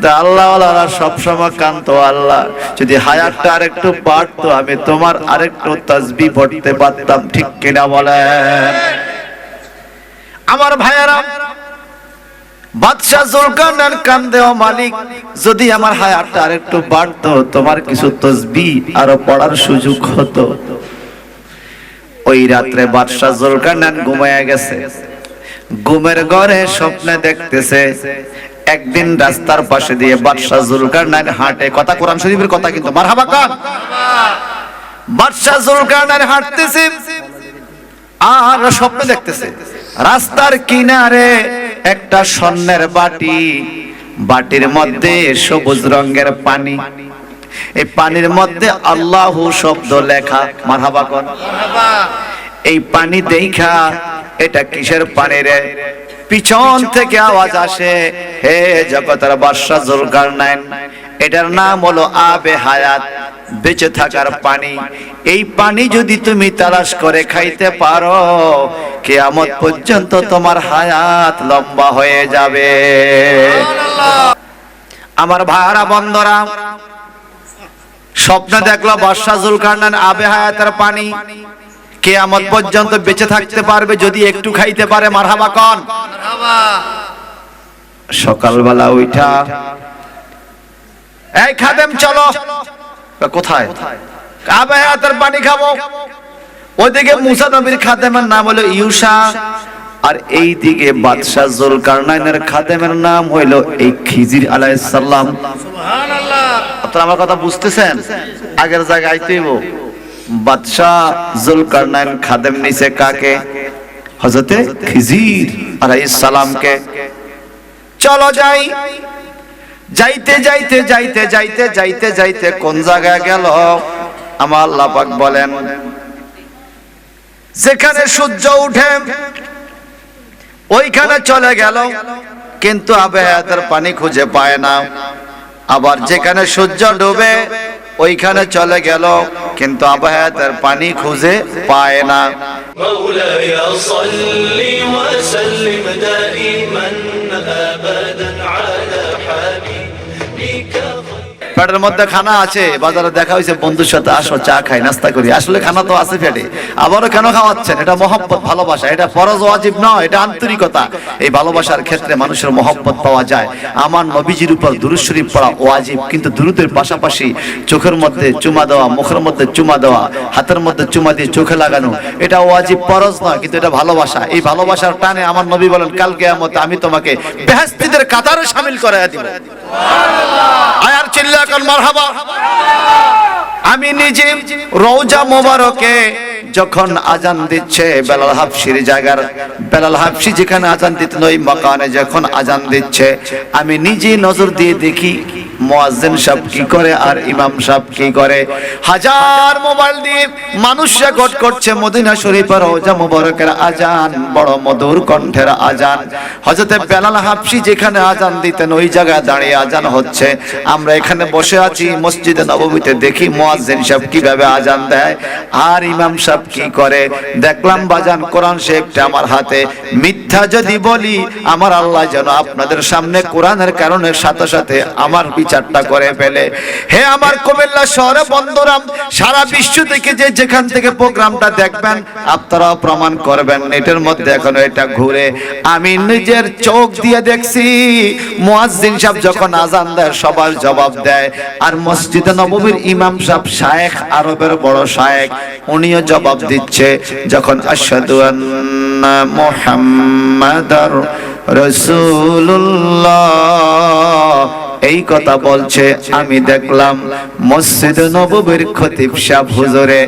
তো আল্লাহওয়ালারা সবসময় কান্ত, আল্লাহ যদি হায়াতটা আরেকটু বাড়তো আমি তোমার আরেকটু তাসবিহ পড়তে পারতাম, ঠিক কিনা বলেন? আমার ভাইয়েরা, বাদশাহ জুলকারনাইন কান্দে, ও মালিক যদি আমার হায়াতটা আরেকটু বাড়তো তোমার কিছু তাসবিহ আরো পড়ার সুযোগ হতো। ওই রাত্রে বাদশাহ জুলকারনাইন ঘুমায়া গেছে। ঘুমের ঘরে স্বপ্নে দেখতেছে একদিন রাস্তার পাশে দিয়ে বাদশাহ জুলকারনাইন হাঁটে। কথা কোরআন শরীফের কথা কিন্তু, মারহাবা কান। বাদশাহ জুলকারনাইন হাঁটতেছে আর স্বপ্নে দেখতেছে রাস্তার কিনারে একটা স্বর্ণের বাটি, বাটির মধ্যে সবুজ রঙের পানি, এই পানির মধ্যে আল্লাহু শব্দ লেখা, মারহাবা কোন। এই পানি দেখা এটা কিসের পানি রে? পিছন থেকে আওয়াজ আসে, হে জগতের বাদশাহ জুলকারনাইন, এটার নাম হলো আবে হায়াত, বেঁচে থাকার পানি। এই পানি যদি তুমি তালাশ করে খাইতে পারো কিয়ামত পর্যন্ত তোমার হায়াত লম্বা হয়ে যাবে। আমার ভাইরা বন্ধুরা, স্বপ্নে দেখলো বাদশাহ জুলকারনাইন আবে হায়াতের পানি, কিয়ামত পর্যন্ত বেঁচে থাকতে পারবে যদি একটু খাইতে পারে, মারহাবা কোন। সকালবেলা উঠা, এই খাদেম চলো। কোথায়? আবে হায়াতের পানি খাবো। ওইদিকে মুসা নবীর খাদেমের নাম হলো ইউসা, আর এইদিকে বাদশাহ জুলকারনাইনের খাদেমের নাম হইলো এই খিজির আলাইহিস সালাম। সুবহানাল্লাহ। আপনারা আমার কথা বুঝতেছেন? আগের জায়গায় আইতেইব। বাদশাহ জুলকারনাইন খাদেম নিছে কাকে? হযরতে খিজির আলাইহিস সালামকে। চলো যাই। যাইতে যাইতে যাইতে যাইতে যাইতে যাইতে কোন জায়গায় গেল? আমার আল্লাহ পাক বলেন, যেখানে সূর্য উঠে ওইখানে চলে গেল, কিন্তু আবে হায়াতের পানি খুঁজে পায় না। আবার যেখানে সূর্য ডুবে ওইখানে চলে গেল, কিন্তু আবে হায়াতের পানি খুঁজে পায় না। মাওলায়া সাল্লি ওয়া সাল্লিম দাইমান আবাদান আলা হাবিবিকা। পেটের মধ্যে খানা আছে, বাজারে দেখা হয়েছে বন্ধুর সাথে আসো চা খাই, নাস্তা করি, আসলে খানা তো আছে পেটে, আবারও কেন খাওয়াচ্ছেন? এটা মহব্বত, ভালোবাসা। এটা ফরজ ওয়াজিব নয়, এটা আন্তরিকতা। এই ভালোবাসার ক্ষেত্রে মানুষের মহব্বত পাওয়া যায়। আমার নবীজির উপর দুরূদ শরীফ পড়া ওয়াজিব, কিন্তু দুরূদের পাশাপাশি চোখের মধ্যে চুমা দেওয়া, মুখের মধ্যে চুমা দেওয়া, হাতের মধ্যে চুমা দিয়ে চোখে লাগানো, এটা ওয়াজিব, ফরজ নয়, কিন্তু এটা ভালোবাসা। এই ভালোবাসার টানে আমার নবী বলেন, কাল কিয়ামতে আমি তোমাকে বেহেশতীদের কাতারে শামিল করাইয়া দিব। সুবহানাল্লাহ। আয়ার চিল্লা কোন মারহাবা। আমি নিজে রওজা মোবারকে যখন আজান দিচ্ছে বেলাল হাবশির জায়গার, বেলাল হাবশি যেখানে আজান দিতেন ওই মাকানে যখন আজান দিচ্ছে, আমি নিজে নজর দিয়ে দেখি মুয়াজ্জিন সাহেব কি করে আর ইমাম সাহেব কি করে। হাজার মোবাইল দিয়ে মানুষরা গট করছে মদিনা শরীফের রওজা মোবারকের আজান, বড় মধুর কণ্ঠের আজান। হযরতে বেলাল হাবশি যেখানে আজান দিতেন ওই জায়গায় দাঁড়িয়ে আজান হচ্ছে। আমরা এখানে বসে আছি মসজিদে নববীতে, দেখি মুয়াজ্জিন সাহেব কিভাবে আজান দেয় আর ইমাম সাহেব কি করে। দেখলাম বাজান কোরআন শরীফটা আমার হাতে, মিথ্যা যদি বলি আমার আল্লাহ যেন আপনাদের সামনে কোরআনের কারণে সাথে সাথে আমার বিচারটা করে ফেলে। হে আমার কুমিল্লা শহরে বন্ধুরা, সারা বিশ্ব থেকে যে যেখান থেকে প্রোগ্রামটা দেখবেন আপনারাও প্রমাণ করবেন, নেটের মধ্যে এখনো এটা ঘুরে। আমি নিজের চোখ দিয়ে দেখছি মুয়াজ্জিন সাহেব যখন আজান দেয় সবার জবাব দেয়, আর মসজিদে নববীর ইমাম সাহেব শায়েখ, আরবের বড় শায়েখ, উনিও জবাব দিচ্ছে যখন আশহাদু আন্না মুহাম্মাদার রাসূলুল্লাহ এই কথা বলছে। আমি দেখলাম মসজিদ নববীর খতিব সাহেব হুজুরে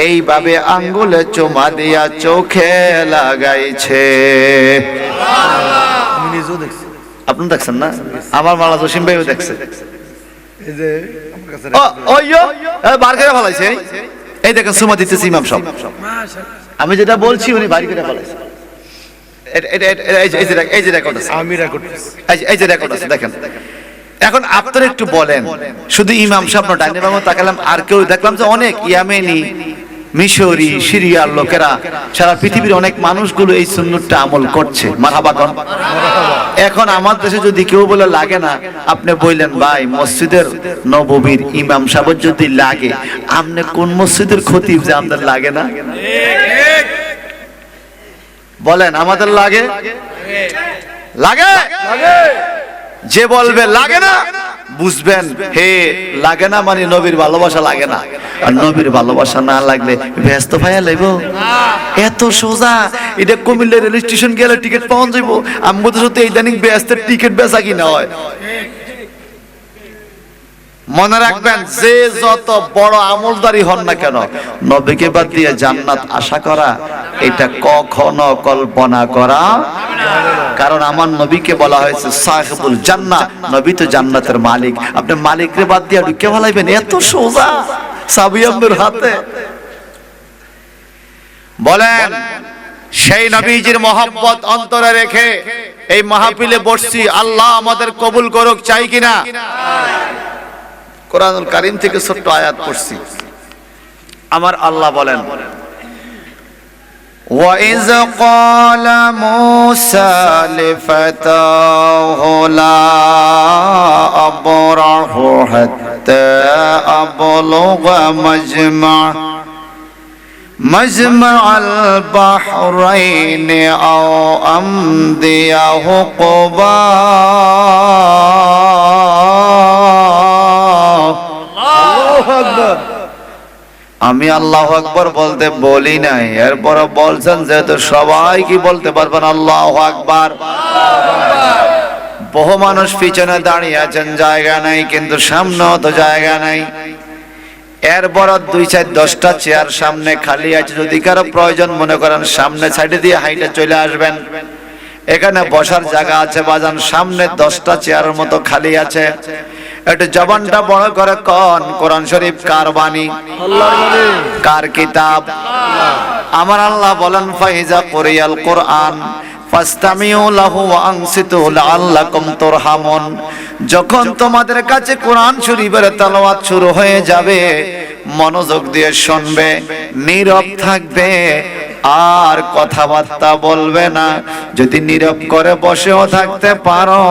এইভাবে আঙ্গুলে চুমা দিয়া চোখে লাগাইছে। আমি নিজেও দেখছি, আপনি দেখছেন না? আমার মালা জসিম ভাইও দেখছে। এই যে আমার কাছে ওইও বার করে ফলাইছে, এই দেখেন চুমা দিতেছে ইমাম সাহেব। আমি যেটা বলছি উনি বাড়ি করে ফলাইছে। এই যে রেকর্ড আছে, আমি রেকর্ড, এই যে রেকর্ড আছে দেখেন। এখন আপনারা একটু বলেন, শুধু ইমাম সাহেব না, ডাইনে বামে তাকালাম আর কেউ দেখলাম যে অনেক ইয়ামেনি, মিশরি সিরিয়ার লোকেরা সারা পৃথিবীর অনেক মানুষগুলো এই সুন্নতটা আমল করছে। মারহাবা কোন। এখন আমার দেশে যদি কেউ বলে লাগে না, আপনি বললেন ভাই মসজিদের নববীর ইমাম সাহেব যদি লাগে, আপনি কোন মসজিদের খতিব যে আমাদের লাগে না? বলেন আমাদের লাগে? লাগে। যে বলবে লাগে না, বুঝবেন হে লাগে না মানে নবীর ভালোবাসা লাগে না। আর নবীর ভালোবাসা না লাগলে ব্যস্ত ভাইয়া লাগবো? এত সোজা। এটা কুমিল্লা রেল স্টেশন গেলে টিকিট পাওয়া যাবো। আমি তো সত্যি ইদানিং ব্যস্তের টিকিট বেচা কিনা হয়। মনে রাখবেন, যে যত বড় আমলদারি হন না কেন, নবীকে বাদ দিয়ে জান্নাত আশা করা এটা কখনো কল্পনা করা। কারণ আমার নবীকে বলা হয়েছে সাহিবুল জান্নাহ, নবী তো জান্নাতের মালিক। আপনি মালিকরে বাদ দিয়ে ঢুকে ভালাইবেন? এত সোজা, চাবি আপনার হাতে। বলেন সেই নবীজির মহব্বত অন্তরে রেখে এই মাহফিলে বসছি, আল্লাহ আমাদের কবুল করুক, চাই কিনা? কোরআনুল কারীম থেকে ছোট্ট আয়াত পড়ছি। আমার আল্লাহ বলেন, وَإِذْ قَالَ مُوسَى لِفَتَاهُ لَا أَبْرَحُ حَتَّى أَبْلُغَ مَجْمَعَ الْبَحْرَيْنِ أَوْ أَمْضِيَ حُقُبًا আমি আল্লাহু আকবার বলতে বলি নাই, এরপর বলছেন যেহেতু সবাই কি বলতে পারবেন আল্লাহু আকবার। বহু মানুষ পিছনে দাঁড়িয়ে আছেন, জায়গা নাই, কিন্তু সামনেও তো জায়গা নাই। এরপর 2-4-10টা চেয়ার সামনে খালি আছে। যদি কারো প্রয়োজন মনে করেন সামনে সাইডে দিয়ে হাইটে চলে আসবেন, এখানে বসার জায়গা আছে বাজান। সামনে 10টা চেয়ারের মতো খালি আছে। একটু জবানটা বড় করে কোন, কোরআন শরীফ কার বাণী? আল্লাহর বাণী। কার কিতাব? আমার আল্লাহ বলেন, ফাইজা কুরিয়াল কুরআন ফাসতামিউ লাহু ওয়া আনসিতু লাআল্লাকুম তুরহামুন। যখন তোমাদের কাছে কোরআন শরীফের তেলাওয়াত শুরু হয়ে যাবে, মনোযোগ দিয়ে শুনবে, নীরব থাকবে, আর কথাবার্তা বলবে না। যদি নীরব করে বসেও থাকতে পারো,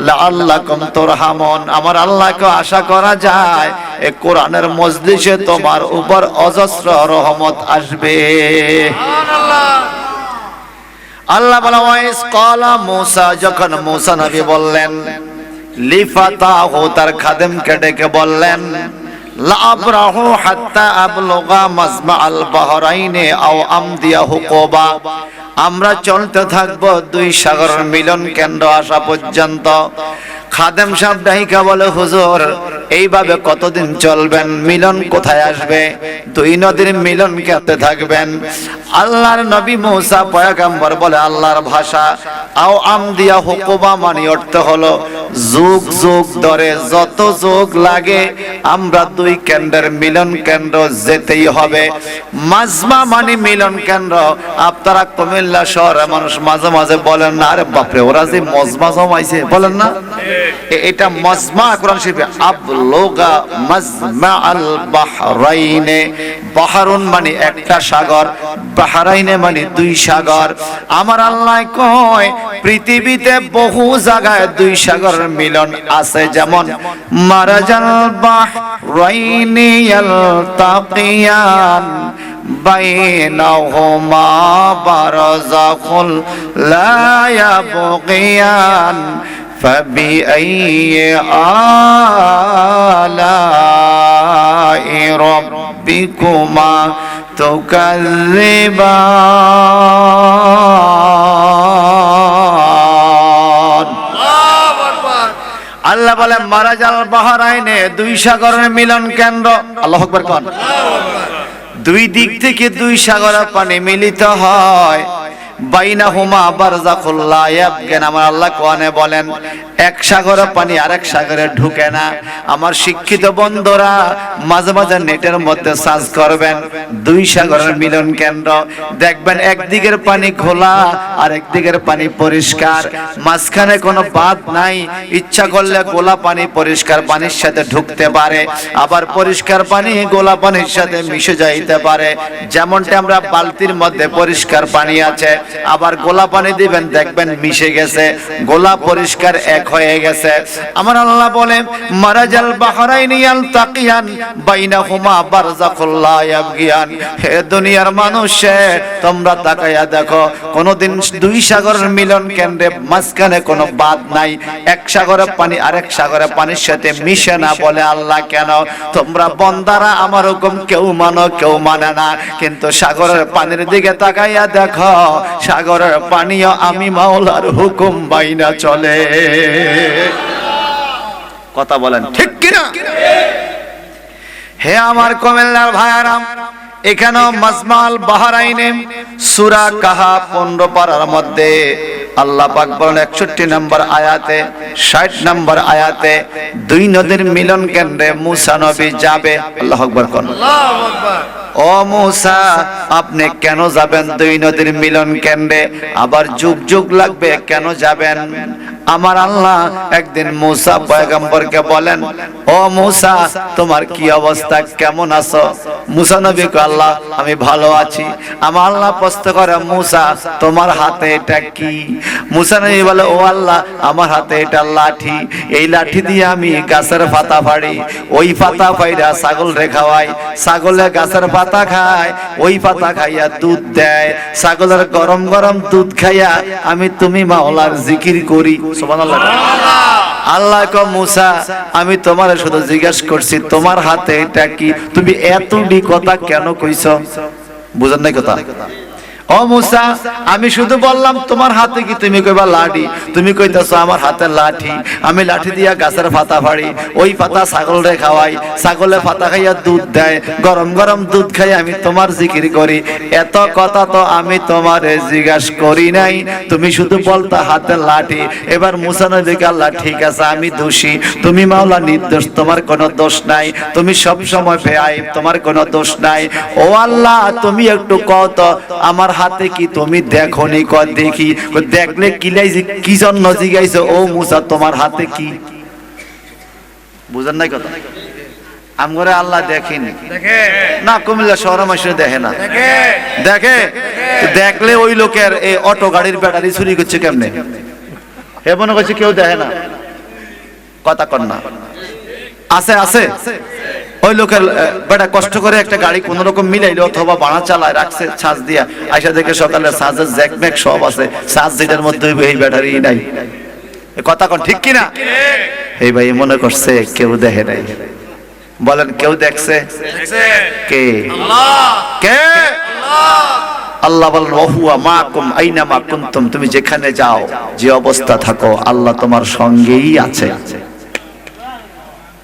লাআল্লাকুম তুরহামুন, আমার আল্লাহকে আশা করা যায় এই কোরআনের মজলিসে তোমার উপর অজস্র রহমত আসবে। সুবহানাল্লাহ। আল্লাহ বলা, ওয়াইস ক্বালা মূসা, যখন মূসা নবী বললেন, লিফাতাহু, তার খাদেমকে ডেকে বললেন, লা আবরাহু হাত্তা আবলুগা মাজমাআল বাহরাইনি আও আমদিয়া হুকুবা, আমরা চলতে থাকবো 2 সাগরের মিলন কেন্দ্র আসা পর্যন্ত। খাদেম সাহেব ডাইকা বলে, হুজুর এইভাবে কতদিন চলবেন? মিলন কোথায় আসবে? 2 নদীর মিলন কেন্দ্রে থাকবেন। আল্লাহর নবী মূসা পয়গম্বর বলে আল্লাহর ভাষা, আও আমদিয়া হুকুবা মানে অর্থ হলো যুগ যুগ ধরে যত যুগ লাগে আমরা 2 কেন্দ্রের মিলন কেন্দ্র যেতেই হবে। মাজমা মানে মিলন কেন্দ্র। আপনারা কুমিল্লা শহরের মানুষ মাঝে মাঝে বলেন না, আরে বাপরে ওরা যে মজমা জমাইছে, বলেন না? এটা মজমা কোরআন শরীফে আবলুগা মাজমাআল বাহরাইনে। বাহরুন মানে একটা সাগর, বাহরাইনে মানে 2 সাগর। আমার আল্লাহ কয় পৃথিবীতে বহু জায়গায় 2 সাগরের মিলন আছে, যেমন মারাজাল বাহরাইনি ইয়ালতাকিয়ান বাইনাহুমা বারযাখুল লা ইয়াবগিয়ান فبأي آلاء ربكما تكذبان। আল্লাহ বলে মারাজাল বাহরাইনে 2 সাগরের মিলন কেন্দ্র। আল্লাহু আকবার কোন। 2 দিক থেকে 2 সাগরের পানি মিলিত হয়। বাইনাহুমা বারযাখুল লা ইয়াবগিন। আমার আল্লাহ কোরআনে বলেন এক সাগরের পানি আরেক সাগরে ঢুকে না। আমার শিক্ষিত বন্ধুরা মাঝে মাঝে নেটের মধ্যে সার্চ করবেন দুই সাগরের মিলন কেন্দ্র, দেখবেন একদিকের পানি ঘোলা আর একদিকের পানি পরিষ্কার, মাঝখানে কোনো বাঁধ নাই। ইচ্ছা করলে গোলা পানি পরিষ্কার পানির সাথে ঢুকতে পারে, আবার পরিষ্কার পানি গোলা পানির সাথে মিশে যাইতে পারে। যেমনটা আমরা বালতির মধ্যে পরিষ্কার পানি আছে, আবার গোলা পানি দিবেন দেখবেন মিশে গেছে, গোলা পরিষ্কার এক হয়ে গেছে। আমার আল্লাহ বলেন মারাজাল বাহরাইনি ইয়ালতাকিয়ান বাইনাহুমা বারযাখুল লা ইয়াবগিয়ান। হে দুনিয়ার মানুষ, তোমরা তাকায়া দেখো কোনদিন দুই সাগরের মিলন কেন্দ্রে মাঝখানে কোনো বাঁধ নাই, এক সাগরের পানি আরেক সাগরের পানির সাথে মিশে না। বলে আল্লাহ কেন? তোমরা বন্দারা আমার হুকুম কেউ মানো কেউ মানে না, কিন্তু সাগরের পানির দিকে তাকাইয়া দেখো সাগরের পানিও আমি মাওলার হুকুম বাইনা চলে। কথা বলেন ঠিক কিনা? হে আমার কুমিল্লার ভাইয়ারা, এখানেও মাজমাল বাহরাইনে সূরা কাহাফ 15 পারার মধ্যে আল্লাহ পাক বলেন 61 নম্বর আয়াতে 60 নম্বর আয়াতে দুই নদীর মিলন কেন্দ্রে মুসা নবী যাবে। আল্লাহু আকবার কোন? আল্লাহু আকবার। ও মুসা, আপনি কেন যাবেন দুই নদীর মিলন কেন্দ্রে? আবার যুগ যুগ লাগবে, কেন যাবেন? আমার আল্লাহ একদিন মুসা পয়গম্বরকে বলেন, ও মুসা তোমার কি অবস্থা, কেমন আছো? মুসা নবী কয়, আল্লাহ আমি ভালো আছি। আমার আল্লাহ প্রশ্ন করে, মুসা তোমার হাতে এটা কি? মুসা নবী বলে, ও আল্লাহ আমার হাতে এটা লাঠি, এই লাঠি দিয়ে আমি গাছের পাতা ফাড়ি, ওই পাতা ফাইরা ছাগল রে খাওয়াই, ছাগলে গাছের পাতা খায়, ওই পাতা খাইয়া দুধ দেয়, ছাগলের গরম গরম দুধ খাইয়া আমি তুমি মাওলার জিকির করি। সুবহানাল্লাহ। আল্লাহ কো মুসা আমি তোমারে শুধু জিজ্ঞাসা করছি তোমার হাতে এটা কি, তুমি এতটি কথা কেন কইছো? বুঝেন নাই কথা? ও মুসা আমি শুধু বললাম তোমার হাতে কি, তুমি কইবা লাঠি, তুমি কইতাছো আমার হাতে লাঠি, আমি লাঠি দিয়া গাছের পাতা ফাড়ি, ওই পাতা ছাগল রে খাওয়াই, ছাগলে পাতা খাইয়া দুধ দেয়, গরম গরম দুধ খাই আমি তোমার জিকির করি। এত কথা তো আমি তোমারে জিজ্ঞাসা করি নাই, তুমি শুধু বলতা হাতে লাঠি। এবার মুসা নবীকে আল্লাহ ঠিক আছে আমি দোষী, তুমি মাওলা নির্দোষ, তোমার কোনো দোষ নাই, তুমি সব সময় বেআইব, তোমার কোনো দোষ নাই। ও আল্লাহ তুমি একটু কত আমার হাতে কি তুমি দেখোনি? কর দেখি। দেখলে কি জন্য জিজ্ঞাসা? ও মুসা তোমার হাতে কি? বুঝেন নাই কথা? আমগরে আল্লাহ দেখেনি না, কুমিল্লা শহরের মানুষ দেখে না, দেখে দেখলে ওই লোকের এই অটো গাড়ির ব্যাটারি চুরি করছে কেমনে এ মনে করছে কেউ দেখে না। কথা কর না, আছে আছে ওই লোকের বেটা কষ্ট করে একটা গাড়ি কোন রকম মিলাইলো অথবা বাড়া চালায় রাখছে ছাঁচ দিয়া, আইসা দেখে সকালে ছাঁচের জ্যাকম্যাক সব আছে, ছাঁচ যেটার মধ্যে এই ব্যাটারি নাই। কথা কোন ঠিক কিনা? এই ভাই মনে করছে কেউ দেখে নাই। বলেন কেউ দেখছে? কে? কে? আল্লাহ বলেন ওহুয়া মাকুম আইনামা কুনতুম, তুমি যেখানে যাও যে অবস্থা থাকো আল্লাহ তোমার সঙ্গেই আছে।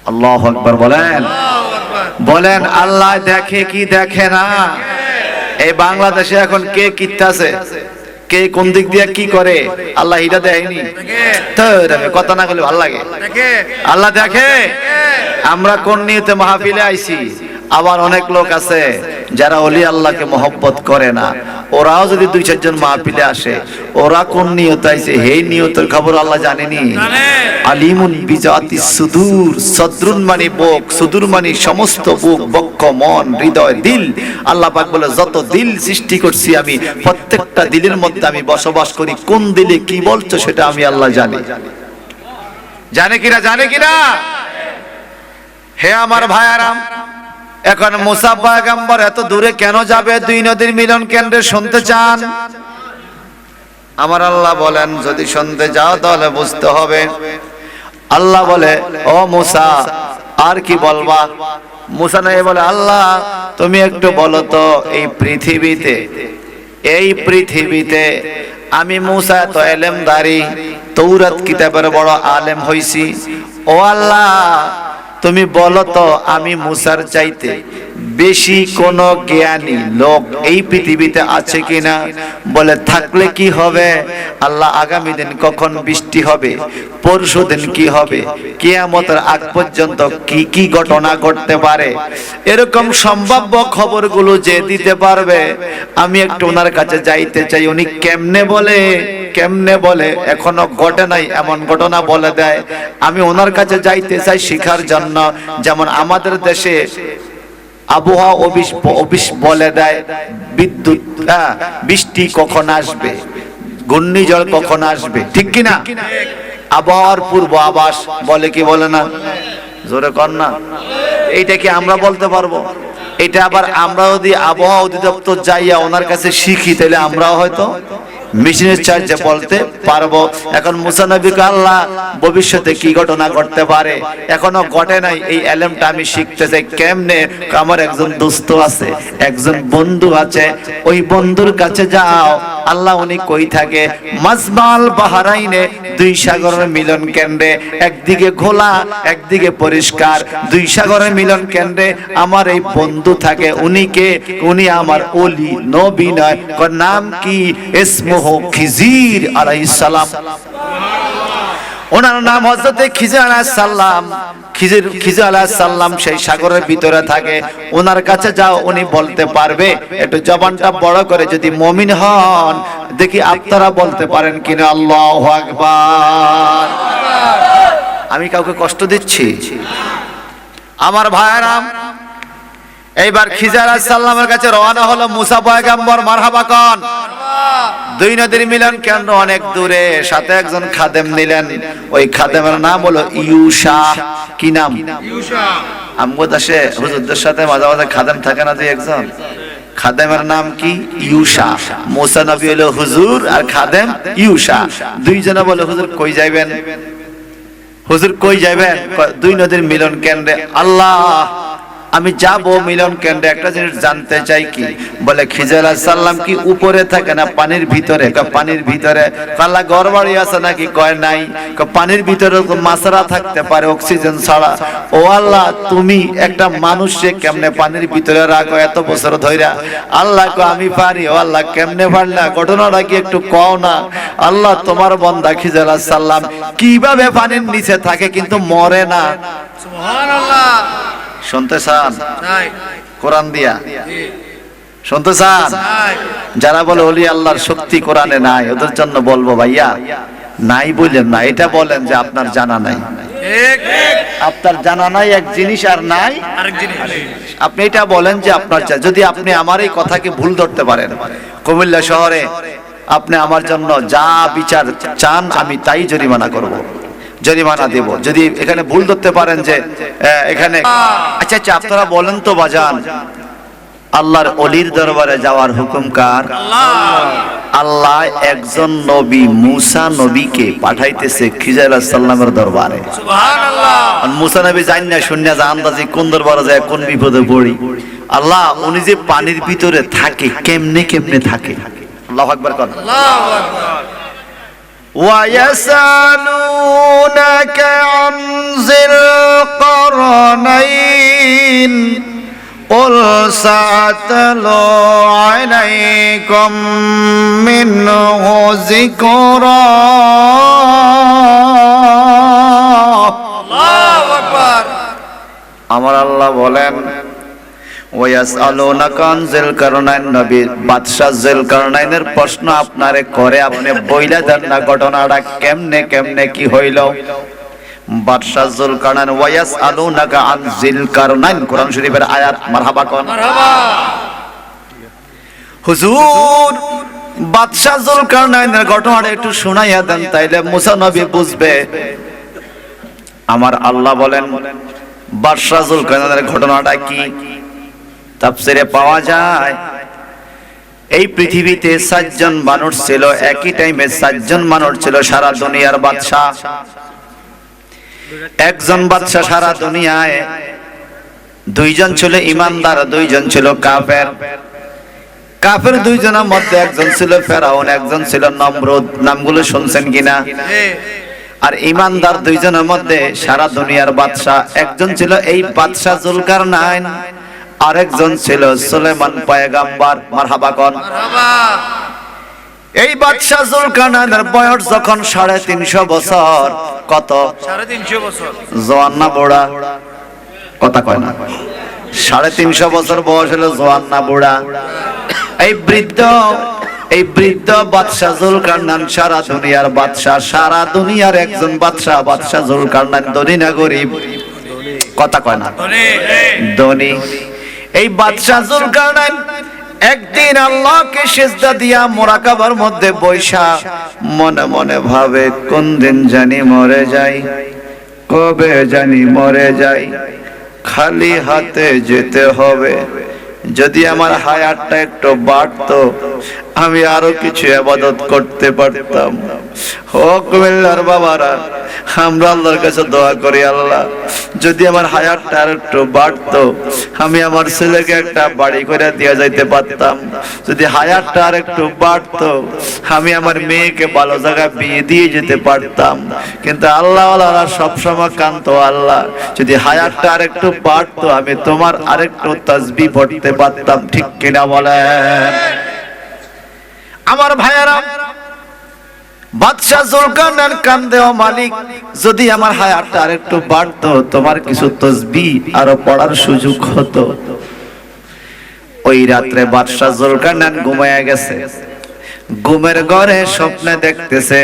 আল্লাহু আকবার বলেন। বলেন আল্লাহ দেখে কি দেখে না? এই বাংলাদেশে এখন কে কিত্তাছে, কে কোন দিক দিয়ে কি করে আল্লাহ এটা দেয়নি? কথা না বলে ভালো লাগে। আল্লাহ দেখে। আমরা কোন নিয়তে মাহফিলে আইছি? আবার অনেক লোক আছে যারা ওলি আল্লাহকে মহব্বত করে না, ওরাও যদি 2-4 জন মাহফিলে আসে, ওরা কোন নিয়তে আইছে এই নিয়তের খবর আল্লাহ জানেনি। আলিমুন বিজাতি সুদূর, সদরুন মানে বুক, সুদূর মানে সমস্ত বুক, বক্ষ, মন, হৃদয়, দিল। আল্লাহ পাক বলে যত দিল সৃষ্টি করছি আমি, প্রত্যেকটা দিলের মধ্যে আমি বসবাস করি, কোন দিলে কি বলছো সেটা আমি আল্লাহ জানি। জানে কিনা? জানে কিনা? হে আমার ভাইয়ারা, এখন মুসা পয়গম্বর এত দূরে কেন যাবে? দুই নদীর মিলন কেন্দ্রে শুনতে চান? আমার আল্লাহ বলেন যদি শুনতে যাও তাহলে বুঝতে হবে। আল্লাহ বলে ও মুসা আর কি বলবা? মুসা নাই বলে আল্লাহ তুমি একটু বলো তো এই পৃথিবীতে আমি মুসা তো এলেমদারি, তৌরাত কিতাবের বড় আলেম হইছি। ও আল্লাহ তুমি বলো তো আমি মুসার চাইতে বেশি কোন জ্ঞানী লোক এই পৃথিবীতে আছে কিনা? বলে থাকলে কি হবে? আল্লাহ আগামী দিন কখন বৃষ্টি হবে, পরশু দিন কি হবে, কিয়ামতের আগ পর্যন্ত কি কি ঘটনা ঘটতে পারে, এরকম সম্ভাব্য খবরগুলো যে দিতে পারবে, আমি একটু ওনার কাছে যাইতে চাই। উনি কেমনে বলে এখনো ঘটে নাই এমন ঘটনা বলে দেয়। আমি ওনার কাছে যাইতে চাই শিখার জন্য। যেমন আমাদের দেশে আবহাওয়া অফিস বলে দেয় বিদ্যুৎ, বৃষ্টি কখন আসবে, ঘূর্ণিঝড় কখন আসবে, ঠিক কিনা? আবহাওয়ার পূর্বাভাস বলে কি বলে না? জোরে কর না। এইটা কি আমরা বলতে পারবো? এটা আবার আমরা যদি আবহাওয়া অধিদপ্তর যাইয়া ওনার কাছে শিখি, তাহলে আমরাও হয়তো মেশিনের সাহায্যে বলতে পারবো। এখন মুসা নবীকে আল্লাহ ভবিষ্যতে কি ঘটনা ঘটতে পারে এখনো ঘটে নাই, এই এলেমটা আমি শিখতে চাই। কেমনে? আমার একজন দোস্ত আছে, একজন বন্ধু আছে, ওই বন্ধুর কাছে যাও। আল্লাহ উনি কই থাকে? মাজমাল বাহরাইনে, দুই সাগরের মিলন কেন্দ্রে, একদিকে খোলা একদিকে পরিষ্কার, দুই সাগরের মিলন কেন্দ্রে আমার এই বন্ধু থাকে। উনি আমার ওলি নবী নয়, নাম কি? ইসমুহু খিজির আলাইহিস সালাম। ওনার নাম হযরতে খিজির আলাইহিস সালাম। খিজির আলাইহিস সালাম সেই সাগরের ভিতরে থাকে। ওনার কাছে যাও, উনি বলতে পারবে। একটু জবানটা বড় করে যদি মুমিন হন, দেখি আপনারা বলতে পারেন কিনা আল্লাহু আকবার। আমি কাউকে কষ্ট দিচ্ছি? আমার ভাইরা, এইবার খিজির আলাইহিস সালামের কাছে রওনা হলো মুসা পয়গম্বর। মারহাবা কোন? দুই নদীর মিলন কেন্দ্র অনেক দূরে, সাথে একজন খাদেম নিলেন। ওই খাদেমের নাম হলো ইউশা। কি নাম? ইউশা। আমগো দেশে হুজুরদের সাথে মাঝে মাঝে খাদেম থাকে না, দুই একজন। খাদেমের নাম কি? ইউশা। মুসা নবী হলো হুজুর আর খাদেম ইউশা। দুইজনে বলে হুজুর কই যাইবেন? হুজুর কই যাইবেন? দুই নদীর মিলন কেন্দ্রে। আল্লাহ, আমি যাব মিলন কেন্দ্রে, একটা জিনিস জানতে চাই। কি? বলে খিজির আলাইহিস সালাম কি উপরে থাকে না পানির ভিতরে? পানির ভিতরে। আল্লাহ ঘর বাড়ি আছে নাকি? কয় নাই। পানির ভিতরে মাছরা থাকতে পারে অক্সিজেন ছাড়া। ও আল্লাহ, তুমি একটা মানুষকে কেমনে পানির ভিতরে রাখো এত বছর ধইরা? আল্লাহ কয় আমি পারি। ও আল্লাহ, কেমনে পারলা? ঘটনাটা কি একটু কও না। আল্লাহ, তোমার বান্দা খিজির আলাইহিস সালাম কিভাবে পানির নিচে থাকে কিন্তু মরে না? সুবহানাল্লাহ। শুনতে চান? কোরআন দিয়া শুনতে চান? যারা বলে ওলি আল্লাহর শক্তি কোরআনে নাই, ওদের জন্য বলবো ভাইয়া, নাই বললেন না, এটা বলেন যে আপনার জানা নাই। আপনার জানা নাই এক জিনিস, আর নাই আরেক জিনিস। আপনি এটা বলেন যে আপনার, যদি আপনি আমার এই কথাকে ভুল ধরতে পারেন, কুমিল্লা শহরে আপনি আমার জন্য যা বিচার চান আমি তাই জরিমানা করব, জরিমানা দেব। যদি এখানে ভুল ধরতে পারেন যে এখানে, আচ্ছা আচ্ছা আপনারা বলেন তো বাজান, আল্লাহর ওলির দরবারে যাওয়ার হুকুম কার? আল্লাহ একজন নবী মুসা নবীকে পাঠাইতেছে খিজির আলাইহিস সালামের দরবারে। সুবহানাল্লাহ। মুসা নবী জানেন না, শুনিয়া যা আন্দাজি কোন দরবারে যায় কোন বিপদে পড়ি। আল্লাহ উনি যে পানির ভিতরে থাকে, কেমনে কেমনে থাকে? আল্লাহু আকবার কর। আল্লাহু আকবার। وَيَسْأَلُونَكَ عَنْ ذِي الْقَرْنَيْنِ قُلْ سَأَتْلُو عَلَيْكُمْ مِنْهُ ذِكْرًا। আল্লাহু আকবার। আমার আল্লাহ বলেন, ওয়ায়াসআলুনাকা আন যিল কারনাইন। নবী বাদশা যিল কারনাইনের প্রশ্ন আপনারে করে, আপনি বইলা দেন না ঘটনাটা কেমনে কেমনে কি হইল। বাদশা যিল কারনাইন, ওয়ায়াসআলুনাকা আন যিল কারনাইন, কোরআন শরীফের আয়াত। মারহাবা কোন? মারহাবা। হুজুর বাদশা যিল কারনাইনের ঘটনাটা একটু শুনাইয়া দেন, তাইলে মুসা নবী বুঝবে। আমার আল্লাহ বলেন বাদশা যিল কারনাইনের ঘটনাটা কি? তাফসীরে পাওয়া যায় এই পৃথিবীতে 7 জন মানুষ ছিল, একই টাইমে 7 জন মানুষ ছিল সারা দুনিয়ার বাদশা। একজন বাদশা সারা দুনিয়ায়, 2 জন ছিল ইমানদার, 2 জন ছিল কাফের। কাফের 2 জনের মধ্যে একজন ছিল ফেরাউন, একজন ছিল নমরুদ। নামগুলো শুনছেন কিনা? আর ইমানদার দুইজনের মধ্যে সারা দুনিয়ার বাদশা, একজন ছিল এই বাদশা জুলকারনাইন, আরেকজন ছিল সুলাইমান পয়গম্বর। মারহাবা কোন মারহাবা। এই বাদশা জুলকারনাইনের বয়স যখন 350 বছর, কত 350 বছর, জওয়ান না বুড়া? কথা কয় না। 350 বছর বয়স হলো জওয়ান না বুড়া? এই বৃদ্ধ বাদশা জুলকারনাইন সারা দুনিয়ার বাদশা, সারা দুনিয়ার একজন বাদশা। বাদশা জুলকারনাইন ধনী না গরিব? কথা কয় না। ধনী। এই বাদশা জুলকারনাইন একদিন আল্লাহকে সিজদা দিয়া মুরাকাবার মধ্যে বৈশা মনে মনে ভাবে, কোন দিন জানি মরে যাই, কবে জানি মরে যাই, খালি হাতে যেতে হবে। যদি আমার হায়াতটা একটু বাড়তো, আমি আরো কিছু ইবাদত করতে পারতাম। ও কুমিল্লার বাবারা, আমরা আল্লাহর কাছে দোয়া করি, আল্লাহ যদি আমার হায়াতটা আর একটু বাড়তো, আমি আমার ছেলেকে একটা বাড়ি করে দিয়ে যাইতে পারতাম। যদি হায়াতটা আর একটু বাড়তো, আমি আমার মেয়েকে ভালো জায়গায় বিয়ে দিয়ে যেতে পারতাম। কিন্তু আল্লাহ আল্লাহ সবসময় কান্ত, আল্লাহ যদি হায়াতটা আর একটু বাড়তো, আমি তোমার আরেকটু তাসবিহ পড়তে পারতাম। ঠিক কিনা বলেন আমার ভাইয়েরা? বাদশা জুলকারনাইন কান্দে, ও মালিক, যদি আমার হায়াতটা আরেকটু বাড়তো, তোমার কিছু তাসবিহ আরো পড়ার সুযোগ হতো। ওই রাত্রে বাদশা জুলকারনাইন ঘুমায়া গেছে। ঘুমের ঘরে স্বপ্নে দেখতেছে,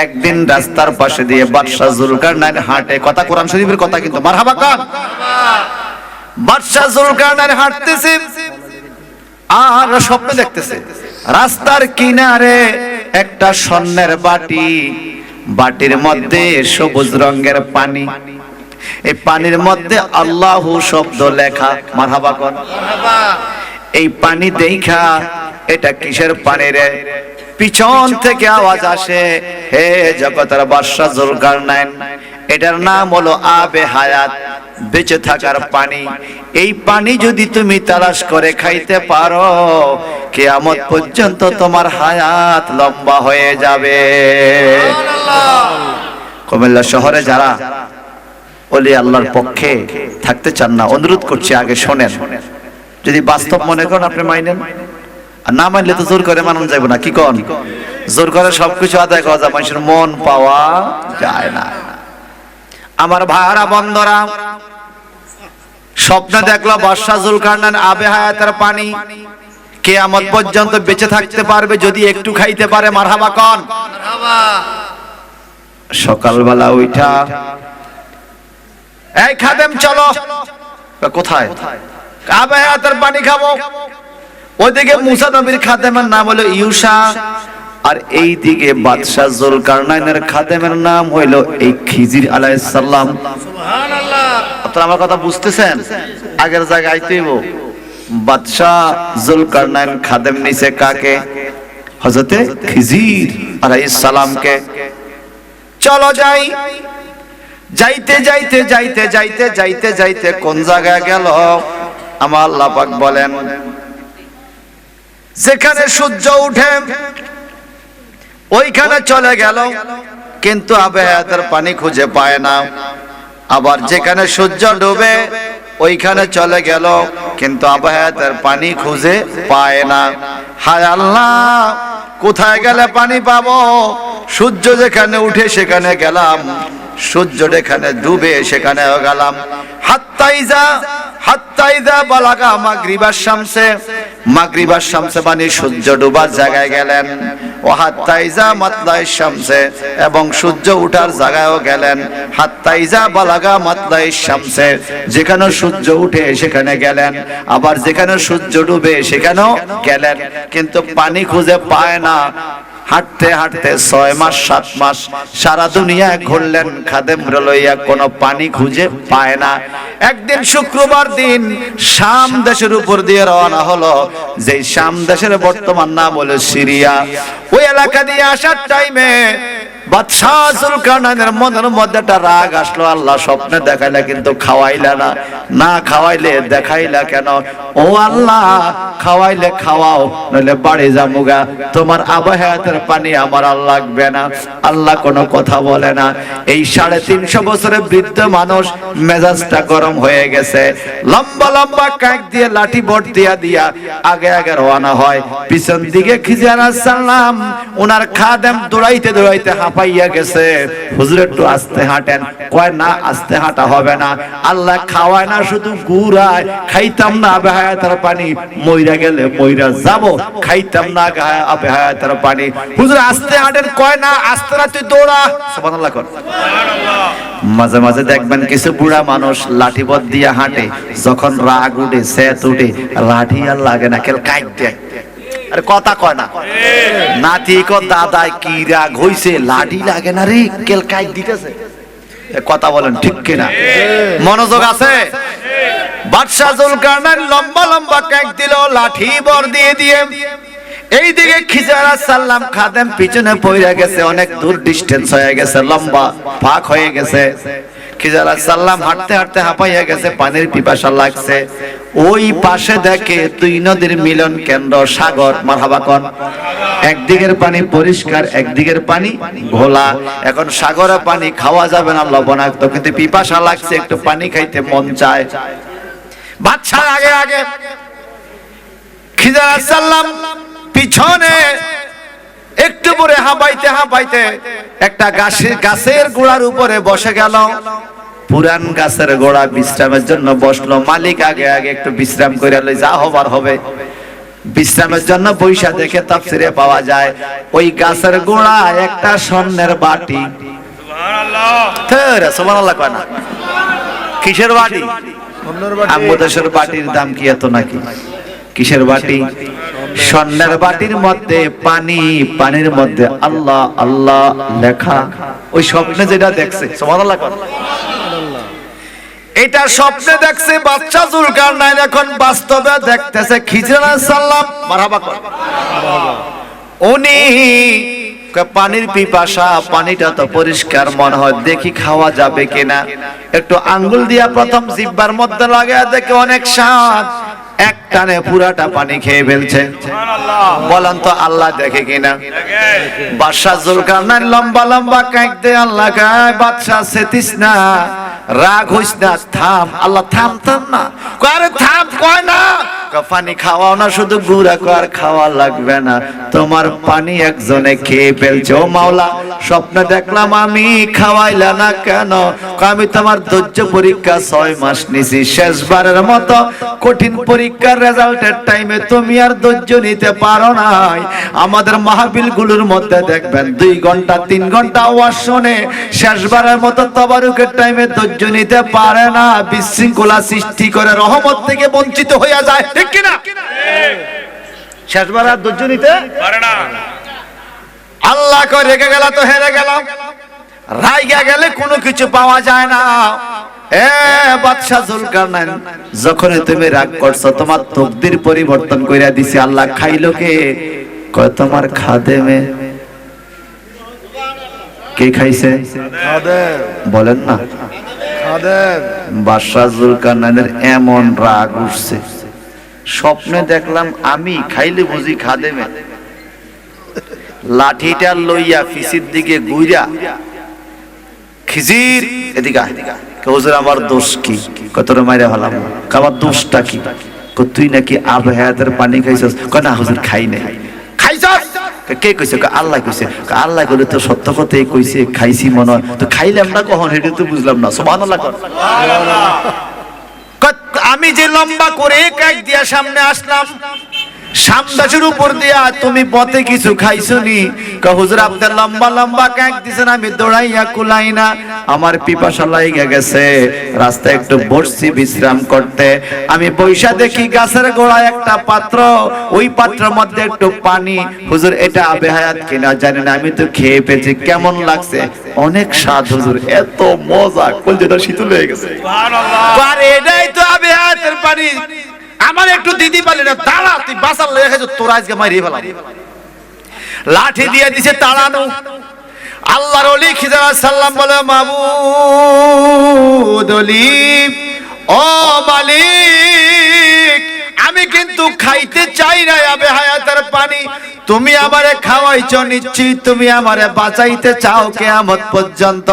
একদিন রাস্তার পাশে দিয়ে বাদশা জুলকারনাইন হাঁটে। কথা কোরআন শরীফের কথা কিন্তু, মারহাবা কান। বাদশা জুলকারনাইন হাঁটতেছে আর স্বপ্নে দেখতেছে রাস্তার কিনারে একটা স্বর্ণের বাটি, বাটির মধ্যে সবুজ রঙের পানি, এই পানির মধ্যে আল্লাহু শব্দ লেখা। মারহাবা কোন মারহাবা। এই পানি দেখা, এটা কিসের পানি রে? পিছন থেকে আওয়াজ আসে, হে জগতের বাদশা জুলকারনাইন, এটার নাম হলো আবে হায়াত, বেঁচে থাকার পানি। এই পানি যদি তুমি তালাশ করে খাইতে পারো, কিয়ামত পর্যন্ত তোমার হায়াত লম্বা হয়ে যাবে। কুমিল্লা শহরে যারা ওলি আল্লাহর পক্ষে থাকতে চান না, অনুরোধ করছি আগে শোনেন। যদি বাস্তব মনে করেন আপনি মাইনেন, আর না মানলে তো জোর করে মানানো যাবে না। কি কন? জোর করে সবকিছু আদায় করা যায়, মানুষের মন পাওয়া যায় না। আমার ভাইরা বন্ধুরা, স্বপ্নে দেখলো বাদশা জুলকারনাইন আবে হায়াতের পানি, কিয়ামত পর্যন্ত বেঁচে থাকতে পারবে যদি একটু খাইতে পারে। মারহাবা কোন মারহাবা। সকালবেলা উঠা, এই খাদেম চলো। কোথায়? আবে হায়াতের পানি খাবো। ওইদিকে মুসা নবীর খাদেমের নাম হলো ইউসা, আর এই দিকে বাদশা জুলকারনাইনের খাদেমের নাম হইল এই খিজির আলাইহিস সালাম। সুবহানাল্লাহ। আপনারা আমার কথা বুঝতেছেন? আগের জায়গায় আইতেইব। বাদশা জুলকারনাইন খাদেম নিছে কাকে? হযরতে খিজির আলাইহিস সালামকে। চলো যাই। যাইতে যাইতে যাইতে যাইতে যাইতে যাইতে কোন জায়গায় গেল? আমার আল্লাহ পাক বলেন, যেখানে সূর্য উঠে ওইখানে চলে গেল, কিন্তু আবে হায়াতের পানি খুঁজে পায় না। আবার যেখানে সূর্য ডুবে ওইখানে চলে গেল, কিন্তু আবে হায়াতের পানি খুঁজে পায় না। হায় আল্লাহ, কোথায় গেলে পানি পাবো? সূর্য যেখানে উঠে সেখানে গেলাম, সূর্য যেখানে ডুবে সেখানেও গেলাম। হাত্তা ইযা বালাগা মাগরিবাশ শামসে, মাগরিবাশ শামসে মানে সূর্য ডুবার জায়গায় গেলেন। ও হাত্তা ইযা মাতলাইশ শামসে, এবং সূর্য উঠার জায়গায়ও গেলেন। হাত্তা ইযা বালাগা মাতলাইশ শামসে, যেখানে সূর্য উঠে সেখানে গেলেন, আবার যেখানে সূর্য ডুবে সেখানেও গেলেন, কিন্তু পানি খুঁজে পায় না। হাঁটতে হাঁটতে 6 মাস 7 মাস সারা দুনিয়া ঘুরলেন, খাদেম লইয়া কোনো পানি খুঁজে পায় না। একদিন শুক্রবার দিন শাম দেশের উপর দিয়ে রওনা হলো, যে শাম দেশের বর্তমান নাম হলো সিরিয়া। ওই এলাকা দিয়ে আসার টাইমে বাদশাহ জুলকারনাইনের মনের মধ্যে একটা রাগ আসলো, আল্লাহ স্বপ্নে দেখাইলা কিন্তু খাওয়াইলা না, না খাওয়াইলে দেখাইলা কেন? ও আল্লাহ, খাওয়াইলে খাওয়াও, নইলে বাড়ি যামুগা, তোমার আবা হায়াতের পানি আমার আর লাগবে না। আল্লাহ কোনো কথা বলে না। এই 350 বছরের বৃদ্ধ মানুষ মেজাজটা গরম হয়ে গেছে, লম্বা লম্বা কাক দিয়ে লাঠি বট দিয়া দিয়া আগে আগে রওনা হয়। পিছন দিকে খিজির আলাইহিস সালাম ওনার খাদেম দৌড়াইতে দৌড়াইতে হাঁপাইয়া গেছে, হুজুর একটু আস্তে হাঁটেন। কয় না, আস্তে হাঁটা হবে না, আল্লাহ খাওয়ায় না, শুধু গুড়ায়। খাইতাম না আবে হায়াতের পানি, মইরা গেলে মইরা যাব, খাইতাম না আবে হায়াতের পানি। হুজুর আস্তে হাঁটেন। কয় না, আস্তে না, তুই দৌড়া। সুবহানাল্লাহ কর। মাঝে মাঝে দেখবেন কিছু বুড়া মানুষ লাঠি বট দিয়া হাঁটে, যখন রাগ উঠে সেত উঠে লাঠি আর লাগে না, কেল কাইট দেয়। আরে কথা কয় না, নাতি কো দাদাই কি রাগ হইছে, লাঠি লাগে না রে, কেল কাইট দিতেছে। কথা বলেন ঠিক কিনা? মনোযোগ আছে? বাদশাহ জুলকারনাইন লম্বা লম্বা কাক দিল লাঠি বর দিয়ে দিয়ে। এইদিকে খিজির আলাইহিস সালাম খাদেম পিছনে পড়ে গেছে, অনেক দূর ডিসটেন্স হয়ে গেছে, লম্বা ফাঁক হয়ে গেছে। খিজির আলাইহিস সালাম হাঁটতে হাঁটতে হাঁপাইয়া গেছে, পানির পিপাসা লাগছে। ওই পাশে দেখে 2 নদীর মিলন কেন্দ্র সাগর। মারহাবা কোন? একদিকের পানি পরিষ্কার, একদিকের পানি ঘোলা। এখন সাগরের পানি খাওয়া যাবে না, লবণাক্ত, কিন্তু পিপাসা লাগছে, একটু পানি খাইতে মন চায়। বাদশার আগে আগে, খিজির আলাইহিস সালাম পিছনে। একটু পরে হাঁপাইতে হাঁপাইতে একটা গাছের গোড়ার উপরে বসে গেল। পুরান গাছের গোড়া বিশ্রামের জন্য বসলো। মালিক আগে আগে একটু বিশ্রাম করে লই, যা হবার হবে। বিশ্রামের জন্য বৈশা দেখে তাফসিরে পাওয়া যায় ওই গাছের গোড়া একটা স্বর্ণের বাটি। সুবহানাল্লাহ, সুবহানাল্লাহ কয় না? কিসের বাটি? আমাদের বাটির দাম কি এত নাকি? কিসের বাটি? স্বর্ণের বাটির মধ্যে পানি, পানির মধ্যে আল্লাহ আল্লাহ লেখা। ওই স্বপ্নে যেটা দেখছে, সুবহানাল্লাহ কর। এটা স্বপ্নে দেখছে বাদশাহ জুলকারনাইন, এখন বাস্তবে দেখতেছে খিজির আলাইহিস সালাম। মারহাবা কর। উনি পানির পিপাসা, পানিটা তো পরিষ্কার মনে হয়, দেখি খাওয়া যাবে কিনা। একটু আঙ্গুল দিয়া প্রথম জিহ্বার মধ্যে লাগায় দেখে অনেক স্বাদ, এক টানে পুরাটা পানি খেয়ে ফেলছে। বলেন তো আল্লাহ দেখে কিনা? বাদশাহ জুলকারনাইন লম্বা লম্বা কাক দেয়, আল্লাহ কয় বাদশাহ সেতিস না, রাগ হইস না, থাম। আল্লাহ থাম থাম না, আরে থাম। কয় না, পানি খাওয়াও না, শুধু গুড়া কর, খাওয়া লাগবে না, তোমার পানি একজনে খেয়ে ফেলছে। ও মাওলা, স্বপ্ন দেখলাম আমি, খাওয়াইলা না কেন? আমি তোমার ধৈর্য পরীক্ষা 6 মাস নিছি, শেষবারের মতো কঠিন পরীক্ষার রেজাল্টের টাইমে তুমি আর ধৈর্য নিতে পারো নাই। আমাদের মাহফিল গুলোর মধ্যে দেখবেন 2 ঘন্টা 3 ঘন্টা ওয়াজ শুনে শেষবারের মতো তাবারুকের টাইমে ধৈর্য নিতে পারে না, বিশৃঙ্খলা সৃষ্টি করে রহমত থেকে বঞ্চিত হয়ে যায়। ঠিক কিনা? শেষবার আর ধৈর্য নিতে পারে না। আল্লাহ কয় রেগে গেল তো হেরে গেলাম, রাইগা গেলে কোনো কিছু পাওয়া যায় না। এ বাদশাহ জুলকারনাইন, যখনই তুমি রাগ করছো তোমার তকদির পরিবর্তন কইরা দিছি। আল্লাহ খাইলো কে? কয় তোমার খাদেমে। কে খাইছে? খাদেম। বলেন না, খাদেম। বাদশাহ জুলকারনাইনের এমন রাগ উঠছে, স্বপ্নে দেখলাম আমি, খাইলে বুঝি খাদেমে। লাঠিটা লইয়া ফিসির দিকে গুইরা, খিজির এদিকে হুজুর আমার দোষ কি? কতটা মাইরা হলাম। আমার দোষটা কি? তুই নাকি আব হায়াতের পানি খাইছস। কয় না হুজুর খাই নাই। খাইছস? কে কইছে? আল্লাহ কইছে। আল্লাহ বলে তো সত্য কথাই কইছে, খাইছি মনে হয়। তো খাইলাম না কখন, এটা তো বুঝলাম না। সুবহানাল্লাহ কর। আমি যে লম্বা করে কাক দিয়া সামনে আসলাম, সামদাসের উপর দিয়া তুমি পথে কিছু খাইছো নি? হুজুর আপনার লম্বা লম্বা কাক দিছেন, আমি দৌড়াইয়া কুলাই না, আমার পিপাসা লাগা গেছে, রাস্তায় একটু বসছি বিশ্রাম করতে। আমি বৈশা দেখি গাছের গোড়ায় একটা পাত্র, ওই পাত্রের মধ্যে একটু পানি। হুজুর এটা আবে হায়াত কিনা জানি না, আমি তো খেয়ে পেয়েছি, কেমন লাগছে? অনেক স্বাদ হুজুর, এত মজা, কলজেটা শীতল হয়ে গেছে। সুবহানাল্লাহ। আরে এটাই তো আবে হায়াতের পানি। আমার একটু দিদি পারলি না, দাঁড়া, তুই বাসার লেগে তোর আজকে মারিয়ে ফেলাম। লাঠি দিয়ে দিছে তাড়ানো। আল্লাহর ওলি খিজির আলাইহিস সালাম বলে, মাবুদ ওলি, ও মালিক, আমি কিন্তু খাইতে চাই না আবে হায়াতের পানি, তুমি আমারে খাওয়াইছো নিশ্চয়ই তুমি আমারে বাঁচাইতে চাও কিয়ামত পর্যন্ত,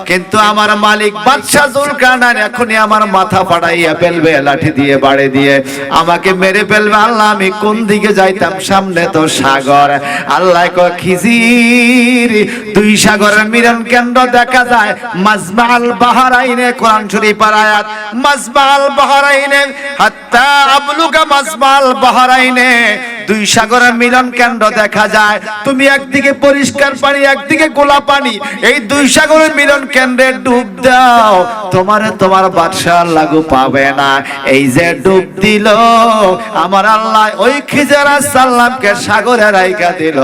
কিন্তু আমার মালিক বাদশা জুলকারনাইন এখনই আমার মাথা ফাটাইয়া ফেলবে লাঠি দিয়ে বাড়ি দিয়ে, আমাকে মেরে ফেলবে। আল্লাহ আমি কোন দিকে যাইতাম? সামনে তো সাগর। আল্লাহ কয়, খিজির, দুই সাগরের মিলন কেন্দ্র দেখা যায় মাজমাল বাহরাইনে, কোরআন শরীফের আয়াত, মাজমাল বাহরাইনে হাত্তা আবলুগা মাজমাল বাহরাইনে, দুই সাগরের মিলন কেন্দ্র দেখা যায়। তুমি একদিকে পরিষ্কার পানি, একদিকে গোলা পানি, এই দুই সাগরের মিলন কেন্দ্রে ডুব দাও, তোমার বাদশা লাগু পাবে না। এই যে ডুব দিল আমার আল্লাহ ওই খিজির আলাইহিস সালামকে সাগরে রাইখা দিল।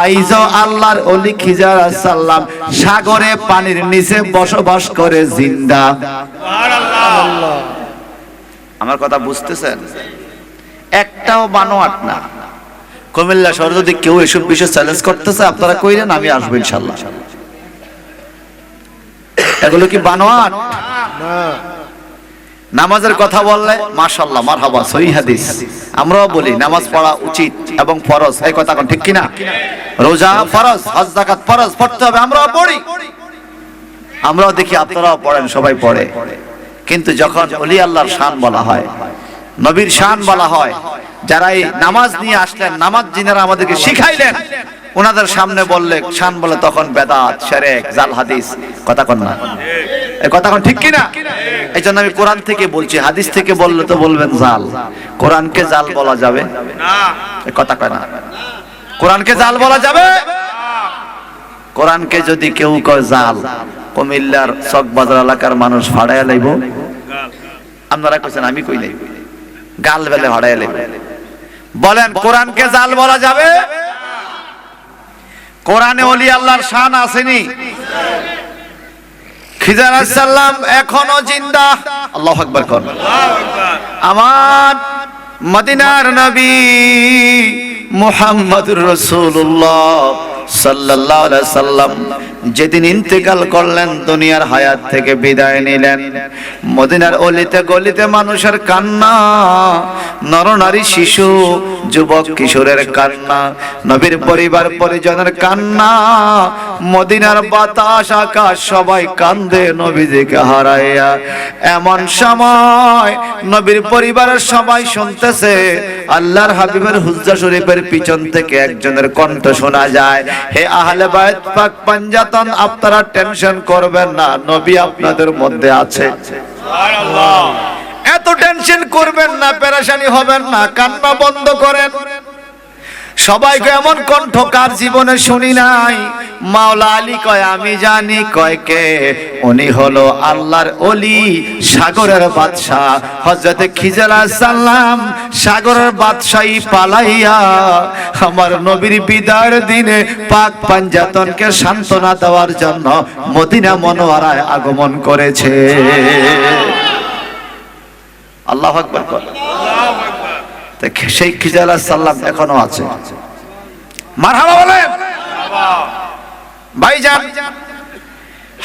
আইজো আল্লাহর ওলি খিজির আলাইহিস সালাম সাগরে পানির নিচে বসবাস করে জিন্দা। সুবহানাল্লাহ। আমার কথা বুঝতেছেন? একটাও বানোয়াট না। কুমিল্লা শহরে যদি কেউ এসব বিষয় চ্যালেঞ্জ করতেছে আপনারা কইলেন, আমি আসবো ইনশাআল্লাহ। এগুলো কি বানোয়াট? না। নামাজের কথা বললে মাশাআল্লাহ মারহাবা, সহিহ হাদিস। আমরাও বলি নামাজ পড়া উচিত এবং ফরজ, এই কথা কোন ঠিক কিনা? রোজা ফরজ, হজ যাকাত ফরজ, পড়তে হবে, আমরাও পড়ি, আমরাও দেখি আপনারাও পড়েন, সবাই পড়ে। কিন্তু যখন ওলি আল্লাহর শান বলা হয়, নবীর শান বলা হয়, যারা এই নামাজ নিয়ে আসলেন, নামাজ যিনারা আমাদেরকে শিখাইলেন, ওনাদের সামনে বললে শান বলে, তখন বেদাত, শিরক, জাল হাদিস, কথা কোন না? এই কথা কোন ঠিক কিনা? এই জন্য আমি কোরআন থেকে বলছি, হাদিস থেকে বললে তো বলবেন জাল। কোরআনকে জাল বলা যাবে না, এই কথা কয় না। কোরআনকে জাল বলা যাবে? কোরআনকে যদি কেউ কয় জাল, কুমিল্লার চকবাজার এলাকার মানুষ ফাড়াইয়া লাইব। আপনারা কইছেন, আমি কই নাই, গাল বেলে ফাড়াইয়া লাইব। বলেন কোরআনকে জাল বলা যাবে? কোরআনে ওলি আল্লাহর শান আসেনি? খিজির আলাইহিস সালাম এখনো জিন্দা। আল্লাহু আকবার কোন। আমার মদিনার নবী মুহাম্মদুর রাসূলুল্লাহ সাল্লাল্লাহু আলাইহি সাল্লাম যেদিন ইন্তেকাল করলেন, দুনিয়ার হায়াত থেকে বিদায় নিলেন, মদিনার অলিতে গলিতে মানুষের কান্না, নরনারী শিশু যুবক কিশোরের কান্না, নবীর পরিবার পরিজনের কান্না, মদিনার বাতাস আকাশ সবাই কান্দে নবীজিকে হারাইয়া। এমন সময় নবীর পরিবারের সবাই শুনতেছে, আল্লাহর হাবিবের হুজরা শরীফের পিছন থেকে একজনের কণ্ঠ শোনা যায়, হে আহলে বাইত পাক পাঞ্জাতন, আপনারা টেনশন করবেন না, নবী আপনাদের মধ্যে আছে। সুবহানাল্লাহ। এত টেনশন করবেন না, পেরেশানি হবেন না, কান্না বন্ধ করেন। সবাইকে এমন কণ্ঠ কার জীবনে শুনি নাই? মাওলা আলী কয়, আমি জানি। কয় কে? উনি হলো আল্লাহর ওলি, সাগরের বাদশা হযরত খিজির আলাইহিস সালাম সাগরের বাদশাহী পালাইয়া আমার নবীর বিদায়ের দিনে পাক পাঞ্জাতনকে সান্ত্বনা দেওয়ার জন্য মদিনা মনোয়ারায় আগমন করেছে। আল্লাহু আকবার। আল্লাহু আকবার। সেই খিজির আলাইহিস সালাম এখনো আছে। মারহাবা বলেন। ভাইজান,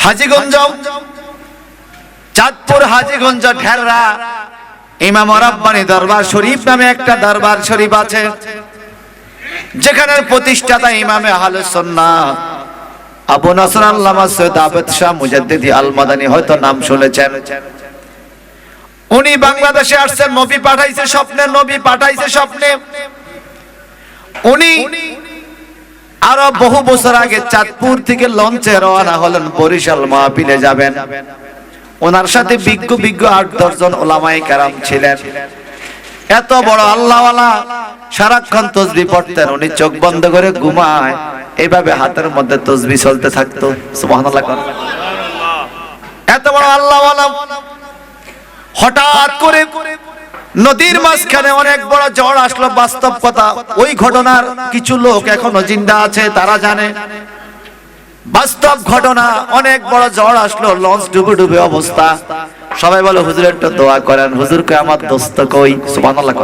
হাজীগঞ্জ, চাঁদপুর হাজীগঞ্জ ঢেররা ইমাম রাব্বানী দরবার শরীফ নামে একটা দরবার শরীফ আছে, যেখানের প্রতিষ্ঠাতা ইমামে আহলে সুন্নাহ আবু নসর আল্লামা সৈয়দ আবেদ শাহ মুজাদ্দিদি আল মাদানী, হয়তো নাম শুনেছেন। উনি বাংলাদেশে আসছেন, নবী পাঠাইছে স্বপ্নে, নবী পাঠাইছে স্বপ্নে। উনি আরো বহু বছর আগে চাঁদপুর থেকে লঞ্চে রওনা হলেন, বরিশাল মাহফিলে যাবেন। ওনার সাথে বিজ্ঞ 8-10 জন ওলামায়ে কেরাম ছিলেন। এত বড় আল্লাহওয়ালা, সারাক্ষণ তাসবিহ পড়তেন। উনি চোখ বন্ধ করে ঘুমায়, এইভাবে হাতের মধ্যে তাসবিহ চলতে থাকতো। সুবহানাল্লাহ। এত বড় আল্লাহওয়ালা হঠাৎ করে নদীর মাঝখানে অনেক বড় ঝড় আসলো। বাস্তব কথা, ওই ঘটনার কিছু লোক এখনো জিন্দা আছে, তারা জানে। বাস্তব ঘটনা, অনেক বড় ঝড় আসলো, লঞ্চ ডুবে ডুবে অবস্থা। সবাই বলে হুজুর একটু দোয়া করেন। হুজুরকে আমার দোস্ত কই? সুবহানাল্লাহ।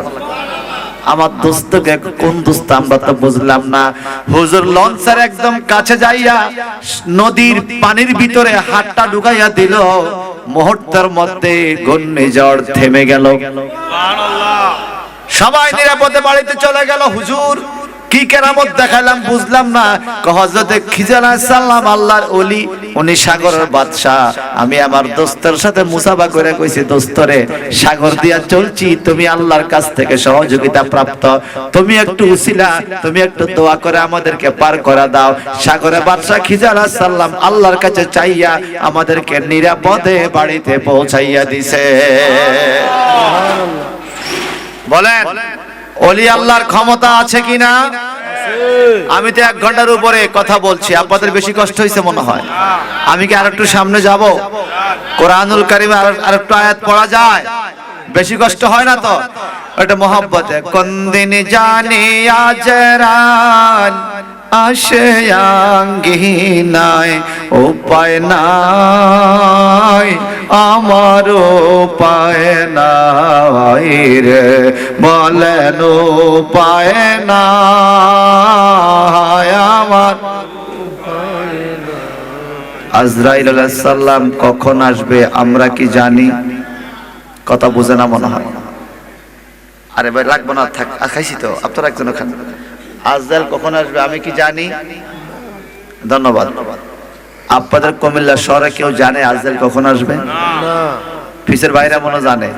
আমার দোস্তকে কোন দোস্ত আমরা তো বুঝলাম না। হুজুর লঞ্চের একদম কাছে যাইয়া নদীর পানির ভিতরে হাতটা ঢুকাইয়া দিল, মুহূর্তের মধ্যে ঘূর্ণিঝড় থেমে গেল। সুবহানাল্লাহ। সবাই নিরাপদে বাড়িতে চলে গেল। হুজুর কি কেরামত দেখাইলাম বুঝলাম না। হযরত খিজির আলাইহিস সালাম আল্লাহর ওলি, উনি সাগরের বাদশা। আমি আমার দোস্তের সাথে মুসাফা করে কইছি, দোস্তরে সাগর দিয়া চলছি, তুমি আল্লাহর কাছ থেকে সহযোগিতা প্রাপ্ত, তুমি একটু উসিলা, তুমি একটু দোয়া করে আমাদেরকে পার করে দাও। সাগরের বাদশা খিজির আলাইহিস সালাম আল্লাহর কাছে চাইয়া আমাদেরকে নিরাপদে বাড়িতে পৌঁছাইয়া দিছে। বলেন ওলি আল্লাহর ক্ষমতা আছে কিনা? আমি তো 1 ঘন্টার উপরে কথা বলছি, আপনাদের বেশি কষ্ট হয়েছে মনে হয়। আমি কি আরেকটু সামনে যাব? কোরআনুল কারীমে আরেকটু আয়াত পড়া যায়? বেশি কষ্ট হয় না তো? এটা মহব্বতে। কোন দিন জানি আজরান আসে আঙ্গিনায়, উপায় নাই আমার উপায় নাই রে, বলেন উপায় নাই আমার। আজরাইল আলাইহিস সালাম কখন আসবে আমরা কি জানি? কথা বুঝে না মনে হয়। আরে ভাই লাগবো না, থাক, খাইছি তো, আপনারা একজন খান। আজরাইল কখন আসবে আমি কি জানি? ধন্যবাদ। আপনাদের কুমিল্লা শহরে কেউ জানে আজরাইল কখন আসবে? না। পিসের ভাইরা মনে জানে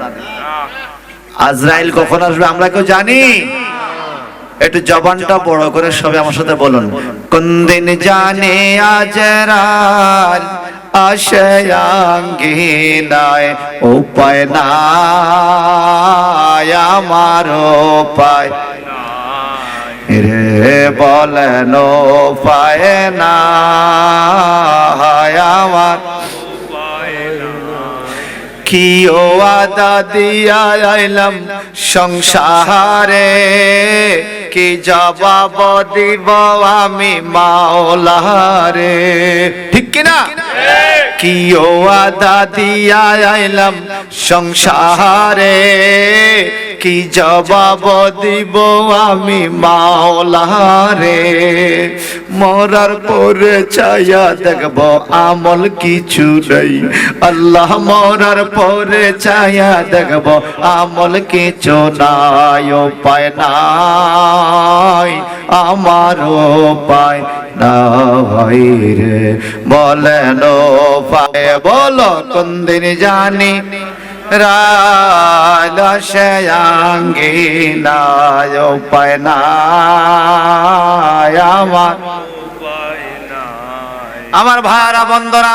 আজরাইল কখন আসবে আমরা কেউ জানি? একটু জবানটা বড় করে সবাই আমার সাথে বলুন, কোন দিন জানে আজরাইল আসে আঙ্গিনায়, উপায় নাই আমার উপায় রে, বলেন উপায় নাই আমার। কি ওয়াদা দিয়া আইলাম সংসারে, কি জবাব দিব আমি মাওলারে, ঠিক কিনা? কি ওয়াদা দিয়া আইলাম সংসারে, কি জবাব দিব আমি মাওলারে। মরার পরে ছায়া দেখব আমল কিছু নেই আল্লাহ, মরার পরে ছায়া দেখব আমল কিছু নাই, উপায় নাই আমার উপায় নাই রে, বলেন উপায়। বলো কোন দিন জানি রাঙ্গিনায়, উপায় নাই আমার। আমার ভাইরা বন্ধুরা,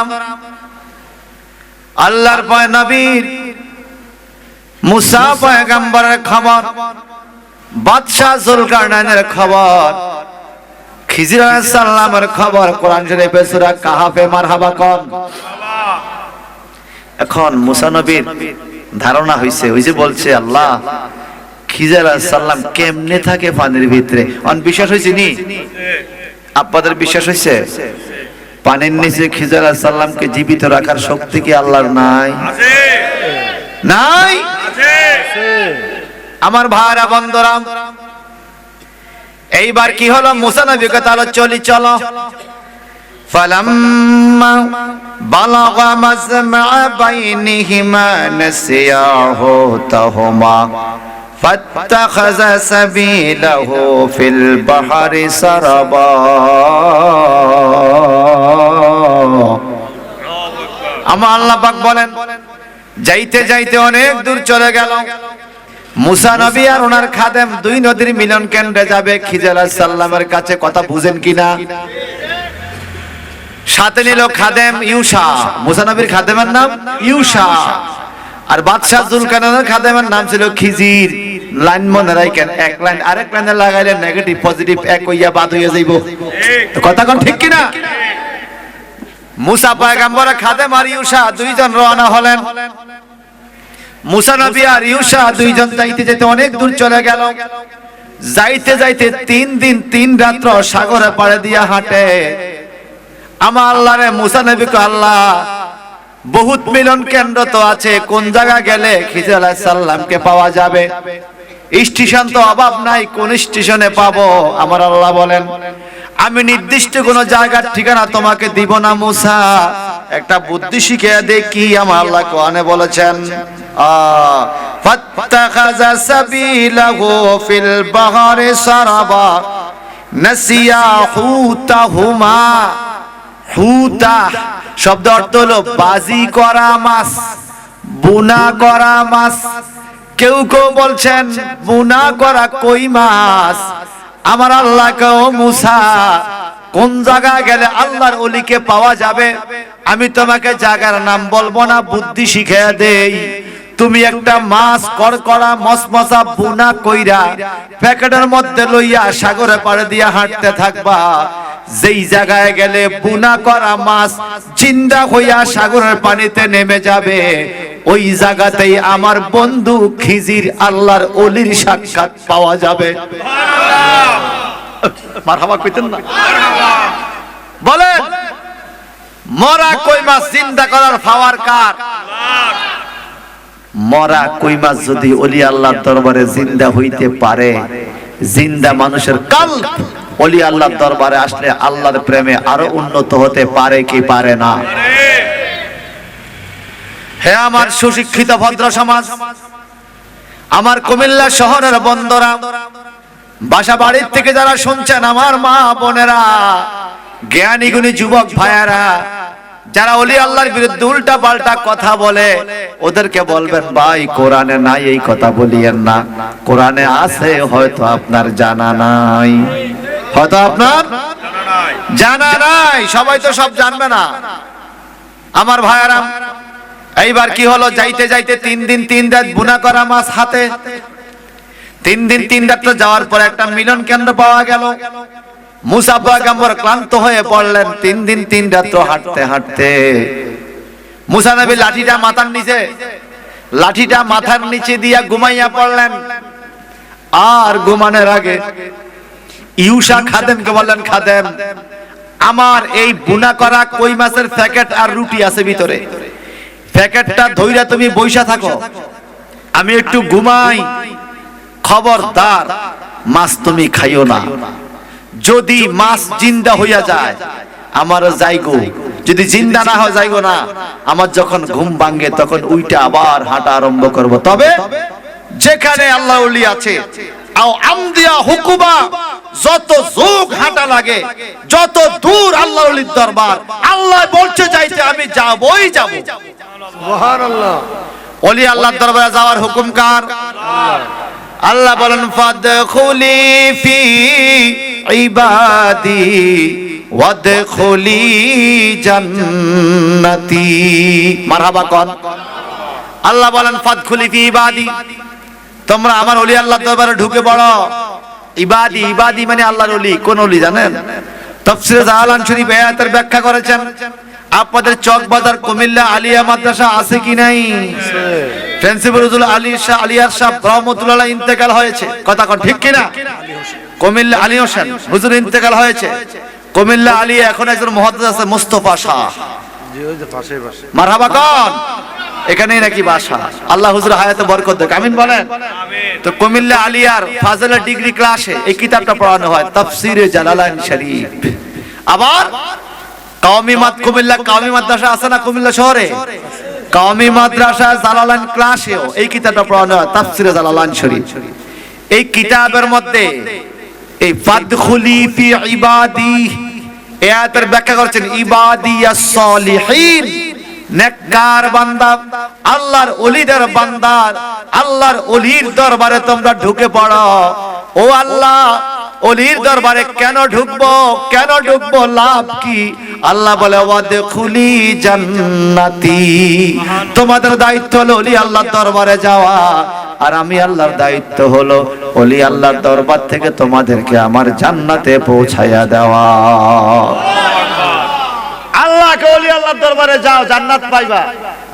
আল্লাহর নবীর মুসা পয়গম্বরের খবর, বাদশাহ জুলকারনাইনের খবর, খিজির আলাইহিস সালামের খবর কোরআন শরীফে সূরা কাহাফে মারহাবা কোন। এখন মুসা নবীর ধারণা হইছে, ওই যে বলছে আল্লাহ খিজির আলাইহিস সালাম কেমনে থাকে পানির ভিতরে, অন বিশ্বাস হইছে নি? আপনাদের বিশ্বাস হইছে? পানির নিচে খিজির আলাইহিস সালামকে জীবিত রাখার শক্তি কি আল্লাহর নাই? আছে। নাই? আছে। আমার ভাইরা বন্ধুরা, এইবার কি হলো? মুসা নবীকে তাহলে চলো। فلما بلغ مجمع بينهما نسيا حوتهما فاتخذ سبيله في البحر سربا। আমার আল্লাহ পাক বলেন, যাইতে যাইতে অনেক দূর চলে গেল। মুসা নবী আর ওনার খাদেম দুই নদীর মিলন কেন্দ্রে যাবে, খিজির আলাইহিস সালামের কাছে। কথা বুঝেন কিনা? সাথে নিল খাদেম ইউশা, মুসা নবীর খাদেমের নাম ইউশা, আর বাদশাহ জুলকারনাইনের খাদেমের নাম ছিল খিজির। লাইন মনে রাখেন, এক লাইন আরেক লাইনে লাগাইলে নেগেটিভ পজিটিভ এক হইয়া বাদ হইয়া যাইব। কথা কোন ঠিক কিনা? মুসা পয়গম্বরের খাদেম আর ইউশা দুইজন রওনা হলেন। মুসা নবী আর ইউশা দুইজন যাইতে যেতে অনেক দূর চলে গেল। যাইতে যাইতে 3 দিন 3 রাত্র সাগরে পাড়ে দিয়া হাঁটে। আমার আল্লাহ রে, মুসা নবীকে আল্লাহ বহুত মিলন কেন্দ্র তো আছে, কোন জায়গা গেলে খিজির আলাইহিস সালামকে পাওয়া যাবে? স্টেশন তো অভাব নাই, কোন স্টেশনে পাবো? আমার আল্লাহ বলেন আমি নির্দিষ্ট কোন জায়গার ঠিকানা তোমাকে দিব না মুসা, একটা বুদ্ধি শিখিয়ে দেখি। আমার আল্লাহ কোরআনে বলেছেন ফাত্তাখাযা সাবিলাহু ফিল বাহরি সারাবা নাসিয়া হুতাহুমা। হুতা শব্দ অর্থ হলো বাজি করা মাছ, বুনা করা মাছ। কেউ কেউ বলছেন বুনা করা কই মাছ। আমার আল্লাহকে ও মুসা কোন জায়গায় গেলে আল্লাহর ওলিকে পাওয়া যাবে আমি তোমাকে জায়গার নাম বলবো না, বুদ্ধি শিখিয়ে দেই। তুমি একটা মাছ করকড়া মসমসা বুনা কইরা প্যাকেটের মধ্যে লইয়া সাগরে পাড়ে দিয়া হাঁটতে থাকবা। যেই জায়গায় গেলে বুনা করা মাছ জিন্দা হইয়া সাগরের পানিতে নেমে যাবে, ওই জায়গাতেই আমার বন্ধু খিজির আল্লাহর ওলির সাক্ষাৎ পাওয়া যাবে। মারহাবা কইতেন না? বলে মরা কই মাছ জিন্দা করার পাওয়ার কার? মরা কই মাছ যদি ওলি আল্লাহর দরবারে জিন্দা হইতে পারে, জিন্দা মানুষের কল্প ওলি আল্লাহর দরবারে আসলে আল্লাহর প্রেমে আরো উন্নত হতে পারে কি পারে না? হে আমার সুশিক্ষিত ভদ্র সমাজ, আমার কুমিল্লা শহরের বন্ধুরা, বাসা বাড়ির থেকে যারা শুনছেন, আমার মা বোনেরা, জ্ঞানী গুণী যুবক ভাইয়েরা, যারা ওলি আল্লাহর বিরুদ্ধে উল্টা পাল্টা কথা বলে, ওদেরকে বলবেন ভাই কোরআনে নাই এই কথা বলিয়েন না। কোরআনে আছে, হয়তো আপনার জানা নাই, হয়তো আপনার জানা নাই। সবাই তো সব জানবে না। আমার ভাইয়েরা, এইবার কি হলো? যাইতে যাইতে 3 দিন 3 রাত বুনা করা মাছ হাতে। 3 দিন 3 রাত যাওয়ার পর একটা মিলন কেন্দ্র পাওয়া গেল। মুসা পয়গম্বর ক্লান্ত হয়ে পড়লেন। 3 দিন 3 রাত হাঁটতে হাঁটতে মুসা নবী লাঠিটা মাথার নিচে দিয়া ঘুমাইয়া পড়লেন। আর ঘুমানোর আগে ইউসা খাদেমকে বললেন, খাদেম আমার এই বুনা করা কই মাছের প্যাকেট আর রুটি আছে ভিতরে, প্যাকেটটা ধইরা তুমি বইসা থাকো, আমি একটু ঘুমাই। খবরদার মাছ তুমি খাইও না। যদি মাছ জিন্দা হইয়া যায় আমার যাইগো, যদি জিন্দা না হয় যাইগো না। আমার যখন ঘুম ভাঙে তখন উইটা আবার হাঁটা আরম্ভ করব। তবে যেখানে আল্লাহ ওলি আছে, আও আমদিয়া হুকুবা, যত যোগ হাঁটা লাগে, যত দূর আল্লাহ ওলির দরবার, আল্লাহ বলছে যাইতে আমি যাবই যাব। সুবহানাল্লাহ। ওলি আল্লাহর দরবারে যাওয়ার হুকুম কার? আল্লাহ বলেন ফাদখুলি ফি ইবাদি ওয়াদখুলি জান্নাতি। মারহাবা কোন? আল্লাহ বলেন ফাদখুলি ফি ইবাদি, তোমরা আমার ওলি আল্লাহর দরবারে ঢুকে পড়ো। ইবাদি, ইবাদি মানে আল্লাহর ওলি। কোন ওলি জানেন? তাফসীরে জালালান শরীফ আয়াতের ব্যাখ্যা করেছেন। আপনাদের চকবাজার কুমিল্লা আলিয়া মাদ্রাসা আছে কি নাই? প্রিন্সিপাল আলী শাহ আলিয়ার শাহ রহমাতুল্লাহ ইন্তেকাল হয়েছে, কথা কোন ঠিক কিনা? কুমিল্লা আলী হোসেন হুজুর ইন্তেকাল হয়েছে। কুমিল্লা আলিয়া এখন একজন মুহাদ্দিস আছে মুস্তাফা শাহ। মারহাবা কোন? এখানেই নাকি বাসা। আল্লাহ হুজুর হায়াতে বরকত দেখ, আমিন বলেন। তো কুমিল্লা আলিয়ার ফাজিলা ডিগ্রি ক্লাসে এই কিতাবটা পড়ানো হয়, তাফসীরে জালালাইন শরীফ। আবার কওমি কুমিল্লা কওমি মাদ্রাসা আছে না কুমিল্লা শহরে? কওমি মাদ্রাসা জালালাইন ক্লাসেও এই কিতাবটা পড়ানো হয়, তাফসীরে জালালাইন শরীফ। এই কিতাবের মধ্যে এই ফাদখুলি ফি ইবাদি এই আয়াতের ব্যাখ্যা করেছেন ইবাদিয়াস সালিহিন, নেককার বান্দা, আল্লাহর ওলিদের বান্দা, আল্লাহর ওলির দরবারে তোমরা ঢুকে পড়ো। ও আল্লাহ, ওলির দরবারে কেন ঢুকবো? কেন ঢুকবো? লাভ কি? আল্লাহ বলে ওয়াদখুলি জান্নাতি, তোমাদের দায়িত্ব হলো ওলি আল্লাহর দরবারে যাওয়া, আর আমি আল্লাহর দায়িত্ব হলো ওলি আল্লাহর দরবার থেকে তোমাদেরকে আমার জান্নাতে পৌঁছায়া দেওয়া। আল্লাহকে ওলি আল্লাহর দরবারে যাও, জান্নাত পাইবা।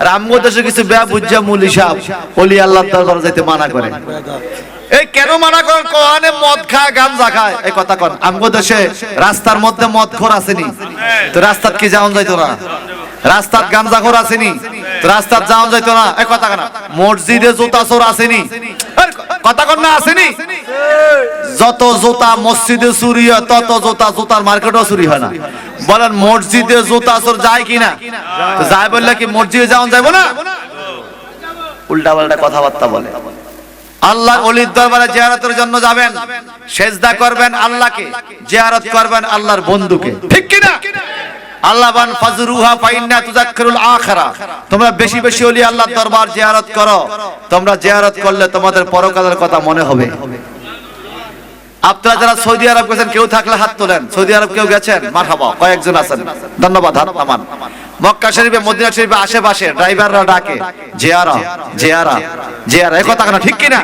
আর আমগো দেশে কিছু বেয়া বুঝা মুলি সাহেব ওলি আল্লাহর দরবারে যাইতে মানা করে। এই কেন মানা করেন? কোরআনে মদ খায়, গাঞ্জা খায়, এই কথা কোন? আমগো দেশে রাস্তার মধ্যে মদ খোর আসেনি তো রাস্তাত কি যাওন যাইতো না? রাস্তাত গাঞ্জা খোর আসেনি তো রাস্তাত যাওন যাইতো না? এই কথা কেন? মসজিদে জুতা চোর আসেনি, কথা কন না আসেনি? যত জুতা মসজিদে চুরি হয় তত জুতার মার্কেটও চুরি হয় না। বলেন মসজিদে জুতা চোর যায় কিনা? যায় বললে কি মসজিদে যাওয়া যাবে না? উল্টা পাল্টা কথাবার্তা বলে। আল্লাহ ওলির দরবারে জিয়ারতের জন্য যাবেন, সেজদা করবেন আল্লাহকে, জিয়ারত করবেন আল্লাহর বন্ধুকে, ঠিক কিনা? আল্লাহ বান ফাজরুহা ফাইন্না তুযাক্কিরুল আখিরা। তোমরা বেশি বেশি ওলি আল্লাহর দরবার জিয়ারত করো, তোমরা জিয়ারত করলে তোমাদের পরকালের কথা মনে হবে। আপনারা যারা সৌদি আরব গেছেন কেউ থাকলে হাত তোলেন। সৌদি আরব কেউ গেছেন? মারহাবা, কয়েকজন আছেন, ধন্যবাদ। হাত নামান। মক্কা শরীফে মদিনা শরীফে আশেপাশে ড্রাইভাররা ডাকে জিয়ারা জিয়ারা জিয়ারা, এই কথা কেন, ঠিক কিনা?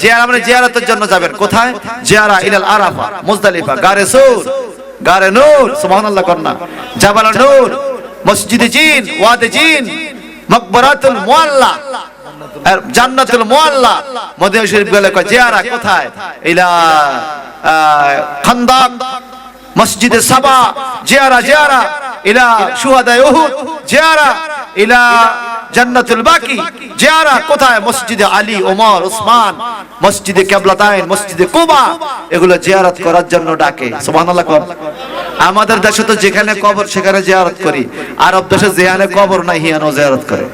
জিয়ারা মানে জিয়ারতের জন্য যাবেন। কোথায়? জিয়ারা ইলাল আরাফা, মুজদালিফা, গারে সূর, গারে নূর, সুবহানাল্লাহ করনা, জাবাল নূর, মসজিদে জিন, ওয়াদে জিন, মকবরাতুল মুআল্লা, জান্নাতুল মুআল্লা। মদিনা শরীফ গেলে কয় জিয়ারা কোথায়? ইলা খান্দাক, মসজিদে সাবা, জিয়ারা জিয়ারা ইলা শুহাদায়ে উহুদ, জিয়ারা ইলা জান্নাতুল বাকি, জিয়ারা কোথায়? মসজিদে আলী, ওমর, ওসমান, মসজিদে কিবলাতাইন, মসজিদে কুবা। এগুলো জিয়ারত করার জন্য ডাকে। সুবহানাল্লাহ কর। আমাদের দেশে তো যেখানে কবর সেখানে জিয়ারত করি, আরব দেশে যেখানে কবর নাই হিয়ানো জিয়ারত করে।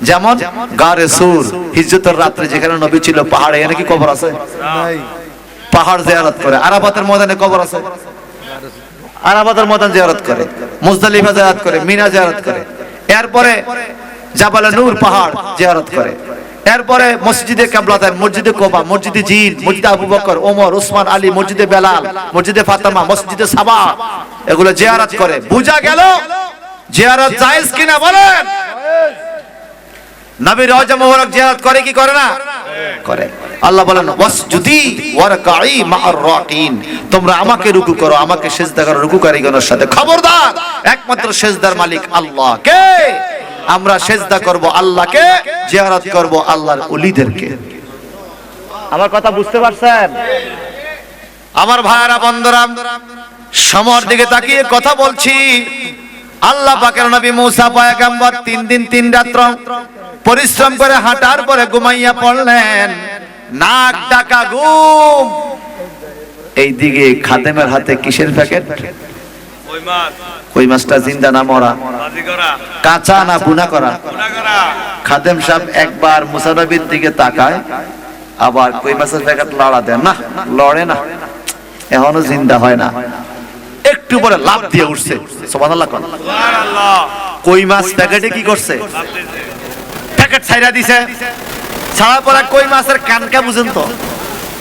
যেমন গারে সূর, হিজরতের রাত্রে যেখানে নবী ছিল, পাহাড়ে এখানে কি কবর আছে? নাই। পাহাড় জিয়ারত করে। আরাফাতের ময়দানে কবর আছে, আরাফাতের ময়দান জিয়ারত করে, মুজদালিফা জিয়ারত করে, মিনা জিয়ারত করে। এরপরে জাবালে নূর পাহাড় জিয়ারত করে। এরপরে মসজিদে কিবলাতাইন, মসজিদে কুবা, মসজিদে জিন, মসজিদে আবু বকর, ওমর, ওসমান, আলী, মসজিদে বেলাল, মসজিদে ফাতেমা, মসজিদে সাবা, এগুলো জিয়ারত করে। বুঝা গেল জিয়ারত জায়েজ কিনা বলেন? নবী রওজা মুবারক জিয়ারত করে কি করে না? করে। আল্লাহ বলেন ওয়াসজুদি ওয়ারকাই মা'আর রাকিন, তোমরা আমাকে রুকু করো, আমাকে সিজদা করো রুকুকারীগণের সাথে। খবরদার, একমাত্র সিজদার মালিক আল্লাহ। কে? আমরা সিজদা করব আল্লাহকে, জিয়ারত করব আল্লাহর ওলিদেরকে। আমার কথা বুঝতে পারছেন? আমার ভাইরা বন্ধুরা, সময়ের দিকে তাকিয়ে কথা বলছি। আল্লাহ পাকের নবী মুসা পয়গম্বর 3 দিন 3 রাত্র পরিশ্রম করে হাঁটার পরে ঘুমাইয়া পড়লেন। নাক ডাকা ঘুম। এইদিকে খাদেমের হাতে কিসের প্যাকেট? কই মাছটা জিন্দা না মরা? কাঁচা না বুনা করা? খাদেম সাহেব একবার মুসা নবীর দিকে তাকায়, আবার কই মাছের প্যাকেট লড়া দেন না, লড়ে না, এখনো জিন্দা হয় না। একটু পরে লাফ দিয়ে উঠছে। সুবহানাল্লাহ। কই মাছ প্যাকেটে কি করছে? প্যাকেট ছাইরা দিছে। ছাড়ার পরে কই মাছের কানকা বুঝেন তো,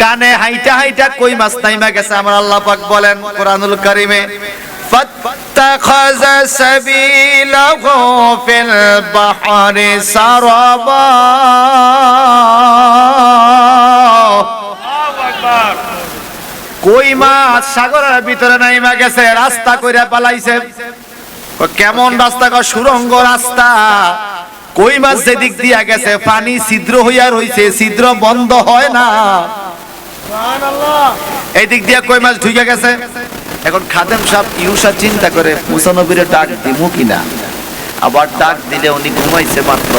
কানে হাইটা হাইটা কই মাছ নাইমা গেছে। আমার আল্লাহ পাক বলেন কোরআনুল কারীমে, ফাত্তাখাযা সাবিলাহু ফিল বাহরি সারাবা। কই মাছ সাগরের ভিতরে নাইমা গেছে, রাস্তা কইরা পালাইছে। কেমন রাস্তা? সুরঙ্গ রাস্তা। কই মাছ যেদিক দিয়া গেছে পানি ছিদ্র হইয়া রইছে, ছিদ্র বন্ধ হয় না। সুবহানাল্লাহ। এই দিক দিয়া কই মাছ ঢুকে গেছে। এখন খাদেম সাহেব ইউসা চিন্তা করে মুসা নবীরে ডাক দিমু কিনা। আবার ডাক দিলে উনি ঘুমাইছে মাত্র,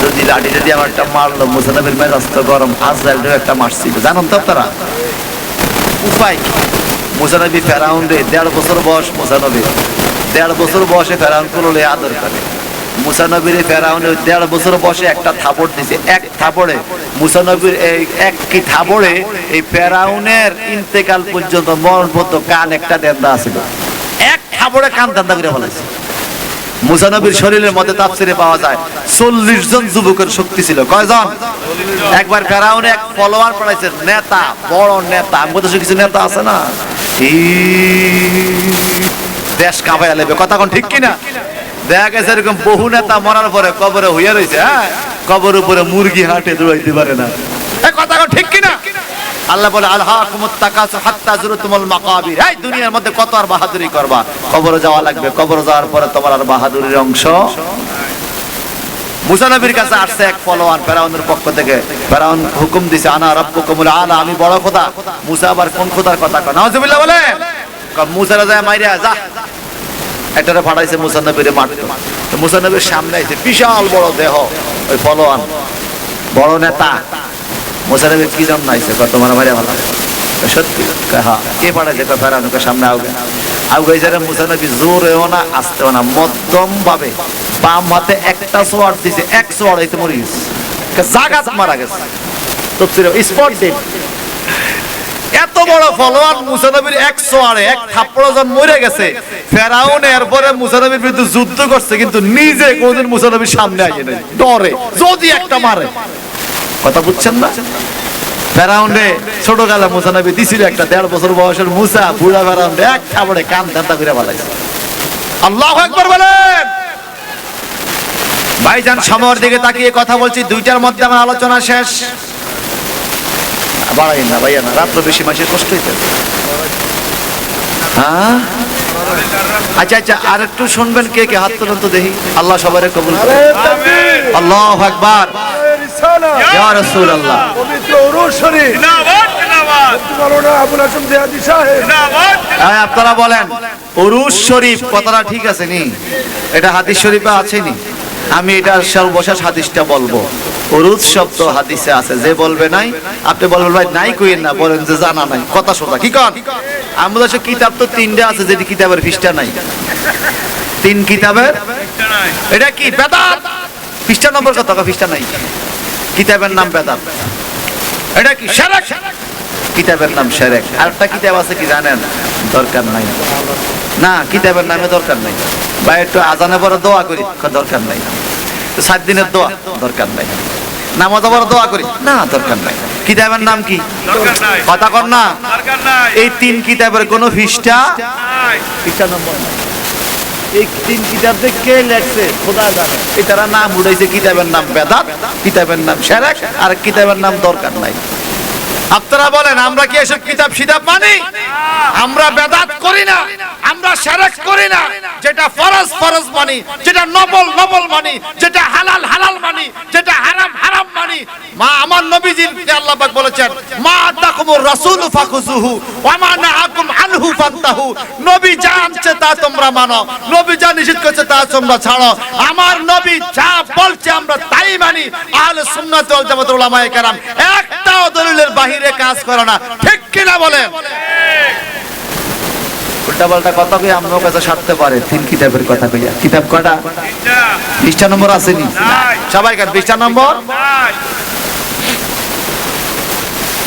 যদি লাঠিটা দিয়ে আমারটা মারলো, মুসা নবীর মেজাজ তো গরম, আজরাইলও একটা মারছিল, জানেন তো আপনারা। উপায় কি? মুসা নবী ফেরাউন রে 1.5 বছর বয়স, মুসা নবী 1.5 বছর বয়সে ফেরাউন কোলে আদর করে। মুসা নবীর ফেরাউনের 1.5 বছর বয়সে একটা থাপড় দিছে। এক থাপড়ে মুসা নবীর এই একটি থাপড়ে এই ফেরাউনের ইন্তেকাল পর্যন্ত মরণ পর্যন্ত কান একটা দেন্দা ছিল। এক থাপড়ে কান দেন্দা করে ফেলেছে। মুসা নবীর শরীরের মধ্যে তাফসিরে পাওয়া যায় 40 জন যুবকের শক্তি ছিল। কয়জন? একবার ফেরাউন এক ফলোয়ার পাঠাইছে, নেতা, বড় নেতা। আমাদের দেশে কিছু নেতা আছে না, দেশ কাঁপাইয়া লেবে। কথা কোন ঠিক কিনা? দেখা গেছে এরকম বহু নেতা মরার পরে কবরে হইয়া রয়েছে। হ্যাঁ, কবর উপরে মুরগি হাঁটে দৌড়াইতে পারে না। কথা কোন ঠিক কিনা? আল্লাহ বলে আলহাকুমুত তাকাসুর হাত্তা যুরতুমুল মাকাবির। এই দুনিয়ার মধ্যে কত আর বাহাদুরি করবা, কবরে যাওয়া লাগবে। কবরে যাওয়ার পরে তোমার আর বাহাদুরির অংশ। মুসা নবীর কাছে আসছে এক ফলোয়ার ফেরাউনের পক্ষ থেকে। ফেরাউন হুকুম দিছে আনা রাব্বুকুমুল আলা, আমি বড় খোদা। মুসা আবার কোন খোদার কথা কয়? নাউজুবিল্লাহ বলে। মুসা যায় মাইরা যা, একটারে ফাটাইছে মুসা নবীরে মারতে। মুসা নবীর সামনে আইছে বিশাল বড় দেহ ওই ফলোয়ার, বড় নেতা। মুসা নবী কি জন্য আইছে কত মারা মারা ভালো সত্যি হ্যাঁ কে পাঠাইছে ফেরাউনকে সামনে আউগে যারা মুসা নবী জোরেও না আসতেও না মধ্যম ভাবে বাম হাতে একটা সোয়ার দিছে, এক সোয়ার হইতে মরে গেছে, জাগাত মারা গেছে তফসিরে স্পট ডেট। এত বড় ফলোয়ার মুসা নবীর, এক সোয়ারে এক থাপ্পড় যখন মরে গেছে, ফেরাউন এরপরে মুসা নবীর বিরুদ্ধে যুদ্ধ করছে কিন্তু নিজে কোনদিন মুসা নবীর সামনে আসে নাই, ডরে যদি একটা মারে। কথা বুঝছেন না? ফেরাউন রে ছোট কালে মুসা নবী দিছিল একটা 1.5 বছর বয়সের মুসা, বুড়া ফেরাউন রে এক থাপড়ে কান ধান্দা করে ফেলাইছে। আল্লাহু আকবার বলেন। ভাইজান সময়ের দিকে তাকিয়ে কথা বলছি, 2টার মধ্যে আমার আলোচনা শেষ। বাড়াই না ভাইয়া না, রাত্র বেশি মাসের কষ্ট হইতে। হ্যাঁ আচ্ছা আচ্ছা, আর একটু শুনবেন, কে কে হাত তুলুন তো দেখি। আল্লাহ সবারে কবুল করে। আল্লাহু আকবার। ইয়া রাসূলুল্লাহ। পবিত্র উরুস শরীফ। জিন্দাবাদ জিন্দাবাদ। মাওলানা আবুল হাসেম জিয়াদি সাহেব। জিন্দাবাদ। আপনারা বলেন উরুস শরীফ কথাটা ঠিক আছে নি? এটা হাদিস শরীফে আছে নি? আমি এটা সর্বশেষ হাদিসটা বলবো। উরুস শব্দ হাদিসে আছে, যে বলবে নাই আপনি বলবেন ভাই নাই কইেন না, বলেন যে জানা নাই, কথা সোজা কি কন? আমাদের কাছে কিতাব তো 3টা আছে, যেটি কিতাবের পৃষ্ঠা নাই, 3 কিতাবের পৃষ্ঠা নাই। এটা কি বেদাত? পৃষ্ঠা নম্বর কত? পৃষ্ঠা নাই। কিতাবের নাম বেদাত। এটা কি শিরক? কিতাবের নাম শিরক। আরেকটা কিতাব আছে কি জানেন? দরকার নাই না, কিতাবের নামে দরকার নাই। ভাই একটু আজানে পরে দোয়া করি, দরকার নাই। 7 দিনের দোয়া, দরকার নাই। নামাজ পড়ে দোয়া করি, না দরকার নাই। কিতাবের নাম কি? দরকার নাই। কথা কর না, দরকার নাই। এই 3 কিতাবের কোনো পৃষ্ঠা নাই, পৃষ্ঠা নম্বর নাই। এই 3 কিতাব কে লেখছে খোদা জানে। এটারা নাম উঠাইছে, কিতাবের নাম বেদাত, কিতাবের নাম শিরক, আর কিতাবের নাম দরকার নাই। আপনারা বলেন আমরা কি এসব কিতাব সিতাব মানি? আমরা বেদাত করি না, আমরা শিরক করি না। যেটা ফরজ ফরজ মানি, যেটা নফল নফল মানি, যেটা হালাল হালাল মানি, যেটা হারাম হারাম মানি। মা আমার নবীজিকে আল্লাহ পাক বলেছেন, মা আতাকুমুর রাসূলু ফাখুযুহু ওয়া মা নাহাকুম আনহু ফান্তাহু। নবী যা আনছে তা তোমরা মানো, নবী যা নিষেধ করেছে তা তোমরা ছাড়ো। আমার নবী যা বলছে আমরা তাই মানি। আহলে সুন্নাত ওয়াল জামাতের উলামায়ে কেরাম একটাও দলিলের বাহিরে কাজ করে না, ঠিক কি না বলেন? উল্টা পাল্টা কথা কই আমরাও কাছে সারতে পারে। 3 কিতাবের কথা কইয়া, কিতাব কয়টা? 3টা। পৃষ্ঠা নম্বর আছে নি? সবাই কার পৃষ্ঠা নম্বর নাই।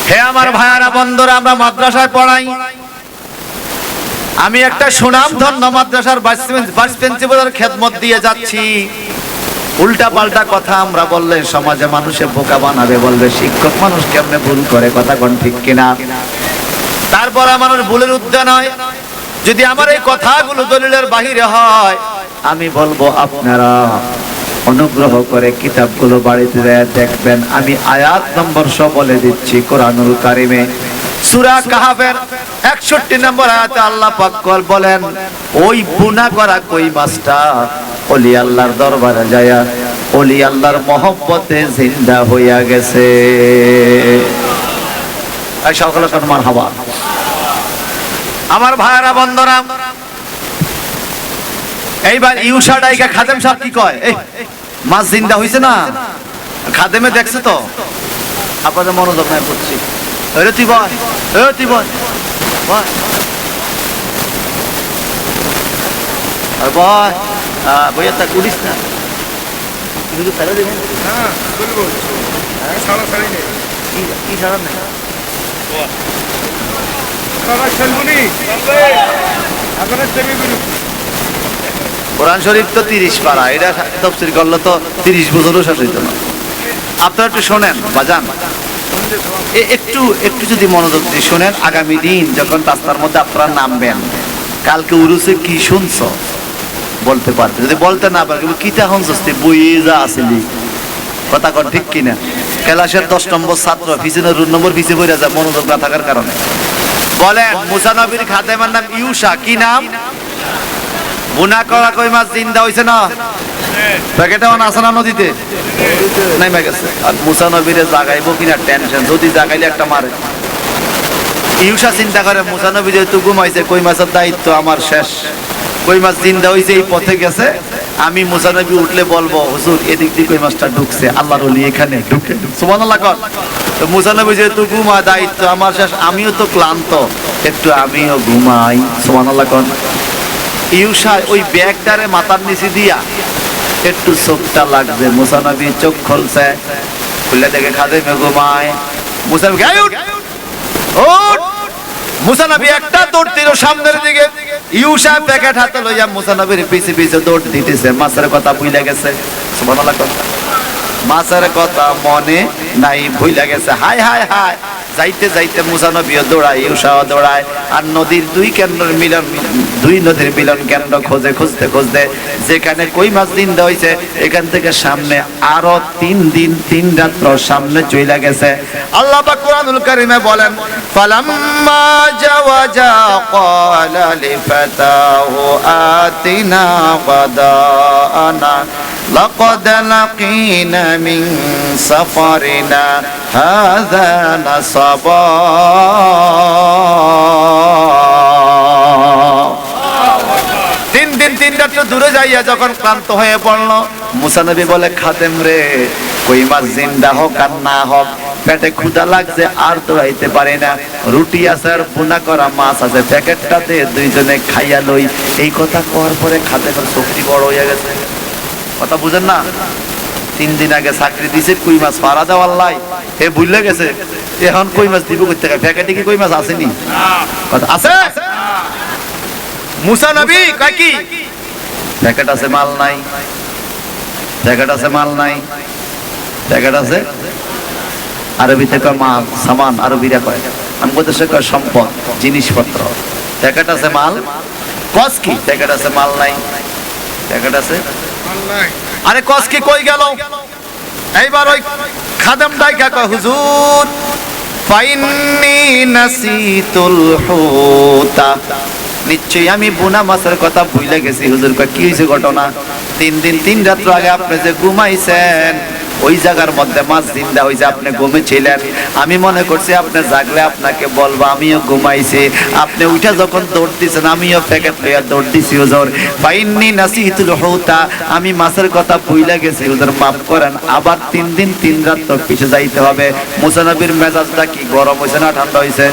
হে আমার ভাইয়ারা বন্ধুরা, আমরা মাদ্রাসায় পড়াই। আমি একটা সুনামধন্য মাদ্রাসার ভাইস প্রিন্সিপালের খেদমত দিয়ে যাচ্ছি। উল্টা পাল্টা কথা আমরা বললে সমাজে মানুষে বোকা বানাবে, বলবে শিক্ষক মানুষ কেমনে ভুল করে, কথা কোন ঠিক কিনা? তারপর মানুষ ভুলের উদ্যান হয়। যদি আমার এই কথাগুলো দলিলের বাহিরে হয়, আমি বলবো আপনারা অনুগ্রহ করে কিতাবগুলো বাড়িতে দেখবেন। আমি আয়াত নম্বর সব বলে দিচ্ছি। কোরআনুল কারিমে সূরা কাহাফের 61 নম্বর আয়াতে আল্লাহ পাক বলেন, ওই গুনাহ করা কই মাছটা ওলি আল্লাহর দরবারে যায়, ওলি আল্লাহর মহব্বতে জিন্দা হইয়া গেছে। এই সকলে মারহাবা। আমার ভাইরা বন্ধুরা, এইবার ইউসা ডাইকা খাদেম সাহেব কি কয়? এই মাছ জিন্দা হইছে না? খাদেমে দেখছে তো? আপনাদের মনোযোগ নাই করছি। ওরে তুই বল, ওরে তুই বল, বল আর বল। বইয়া তা কুড়িস না, কিন্তু ফেলে দেবেন না। বলবো সারা সারি নেই, কি সারা নেই? কোরআন শরীফ তো 30 পারা, এটা তাফসীর করলে তো 30 বছরও শেষ হইতো না। আপনারা একটু শোনেন বাজান, একটু একটু যদি মনোযোগ দিয়ে শোনেন। আগামী দিন যখন রাস্তার মধ্যে আপনারা নামবেন, কালকে উরুসে কি শুনছো বলতে পারবে। যদি বলতে না পারবে, কিতা শুনছস তুই বইয়ে যা আসলি, কথা কন ঠিক কিনা? ক্লাসের 10 নম্বর ছাত্র পিছনের রুল নম্বর পিছিয়ে পড়ে যায় মনোযোগ না থাকার কারণে। বলেন মুসা নবীর খাদেমের নাম ইউসা, কি নাম? গুনাহ করা কই মাছ জিন্দা হইছে না? প্যাকেটে আছে না নদীতে নাইমা গেছে। আর মুসা নবীরে জাগাইবো কিনা টেনশন, যদি জাগাইলে একটা মারে। ইউসা চিন্তা করে মুসা নবী যেহেতু ঘুমাইছে, কই মাছের দায়িত্ব আমার শেষ। কই মাছ জিন্দা হইছে, এই পথে গেছে, আমি মুসা নবী উঠলে বলবো হুজুর এদিক দিয়ে কই মাছটা ঢুকছে, আল্লাহর ওলি এখানে ঢুকে। সুবহানাল্লাহ কর। তো মুসা নবী যেহেতু ঘুমা, দায়িত্ব আমার শেষ, আমিও তো ক্লান্ত, একটু আমিও ঘুমাই। সুবহানাল্লাহ কর। ইউসা ওই ব্যাগটারে মাথার নিচে দিয়া একটু চোখটা লাগবে, মুসা নবী চোখ খুলছে, খুলে দেখে খাদেমে ঘুমায়। মুসা নবী উঠ উঠ, মুসা নবী একটা দৌড় দিল সামনের দিকে, ইউসা প্যাকেট হাতে লইয়া মুসা নবীর পিছে পিছে দৌড় দিতেছে। মাছের কথা ভুলে গেছে। সুবহানাল্লাহ। মাছের কথা মনে নাই, ভুলে গেছে। হায় হায় হায়, যাইতে যাইতে মুসা নবীও দৌড়ায়, ইউসাও দৌড়ায়, আর নদীর দুই নদীর মিলন কেন্দ্র খোঁজে, খুঁজতে খুঁজতে যেখানে কই মাছ জিন্দা হইছে এখান থেকে সামনে আরো 3 দিন 3 রাত্র সামনে চইলা গেছে। আল্লাহ পাক কোরআনুল কারীমে বলেন, ফালাম্মা জাওয়াজা ক্বালা লিফাতাহু আতিনা গাদানা লাকাদ লাকিনা মিন সাফারিনা হাযা নাসাবা। 3 দিন 3 রাত দূরে যাইয়া যখন ক্লান্ত হয়ে পড়লো, মুসা নবী বলে, খাদেম রে, কই মাছ জিন্দা হোক আর না হোক, পেটে ক্ষুধা লাগছে, আর দৌড়াইতে পারি না, রুটি আছে আর ভুনা করা মাছ আছে, প্যাকেটটাতে দুইজনে খাইয়া লই। এই কথা কওয়ার পরে খাদেমের শক্তি বড় হয়ে গেছে। কথা বুঝেন না? 3 দিন আগে চাকরি দিছে, কই মাছ পাড়া দেওয়ার লাই, এ ভুলে গেছে, এখন কই মাছ দিব কই থেকে? প্যাকেটে কি কই মাছ আসেনি? কথা আছে? মুসা নবী কয় কি প্যাকেট আছে মাল নাই, প্যাকেট আছে মাল নাই, প্যাকেট আছে আরবিতে কয় মাল, সামান আরবিরা কয়, আমাদের দেশে কয় সম্পদ, জিনিসপত্র। প্যাকেট আছে মাল, কস কি প্যাকেট আছে মাল নাই, প্যাকেট আছে মাল নাই। আরে কস কি কই গেল? এইবার ওই খাদেম ডাইকা কয়, হুজুর ফাইন্নি নাসিতুল হুতা, নিশ্চয়ই আমি বুনা মাছের কথা ভুলে গেছি। হুজুর কয়, কি হয়েছে ঘটনা? 3 দিন 3 রাত্র আগে আপনি যে ঘুমাইছেন ওই জায়গার মধ্যে মাছ জিন্দা হয়েছে, আপনি ঘুমিয়েছিলেন, আমি মনে করছি আপনি জাগলে আপনাকে বলবো, আমিও ঘুমাইছি, আপনি উঠে যখন দৌড় দিয়েছেন আমিও প্যাকেট লইয়া দৌড় দিছি। হুজুর ফাইন্নি নাসিতুল হুতা, আমি মাছের কথা ভুলে গেছি, হুজুর মাফ করেন। আবার 3 দিন 3 রাত পিছে যাইতে হবে। মুসা নবীর মেজাজটা কি গরম হয়েছে না ঠান্ডা হয়েছে?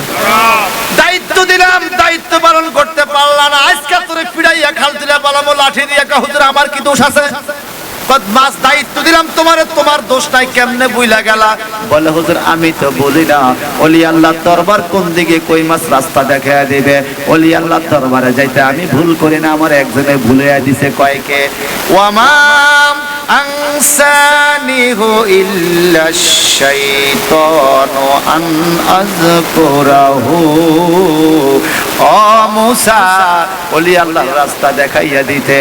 দায়িত্ব দিলাম, দায়িত্ব পালন করতে পারলাম না, আজকে তোরে পিড়াইয়া খাল দিলে বলাবো লাঠি দিয়ে, হুজুর আমার কি দোষ আছে? মাছ দায়িত্ব দিলাম তোমারে, তোমার দোষ নাই, কেমনে বুইলা গেলা? বলে, হুজুর আমি তো বলি না, ওলি আল্লাহ দরবার কোন দিকে কই মাছ রাস্তা দেখাইয়া দিবে, ওলি আল্লাহ দরবারে যাইতে আমি ভুল করি না, আমার একজনে ভুলাইয়া দিছে। কয়কে? ওয়ামাম আনসানিহু ইল্লা শাইতানু আন আযকুরাহু। ও মুসা, ওলি আল্লাহর রাস্তা দেখাইয়া দিতে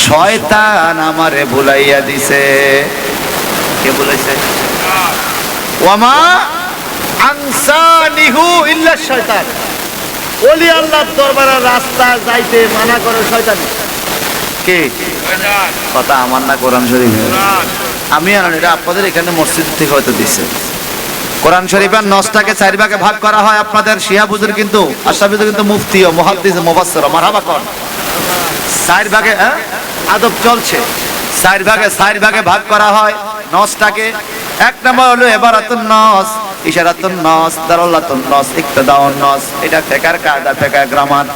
শয়তান আমারে ভুলাইয়া দিছে। কে বলেছে? ওয়ামা আনসানিহু ইল্লা শাইতান, ওলি আল্লাহর দরবারের রাস্তা যাইতে মানা করে শয়তান। কে? কথা আমার না, কোরআন শরীফে। আমি জানি এটা আপনাদের এখানে মসজিদ থেকে হয়তো দিছে। কোরআন শরীফের 9টাকে 4 ভাগে ভাগ করা হয়। আপনাদের শিহাবুজুর কিন্তু আশরাফিজুর কিন্তু মুফতি ও মুহাদ্দিস ও মুফাসসির, মারহাবা কর। 4 ভাগে আদব চলছে, 4 ভাগে ভাগ করা হয় 9টাকে। 1 নম্বর হলো ইবারাতুন নাস, ইশারাতুন নাস, দালালাতুন নাস, ইক্তিদাউন নাস। এটা ফিকহের কায়দা, ফিকহ গ্রামার।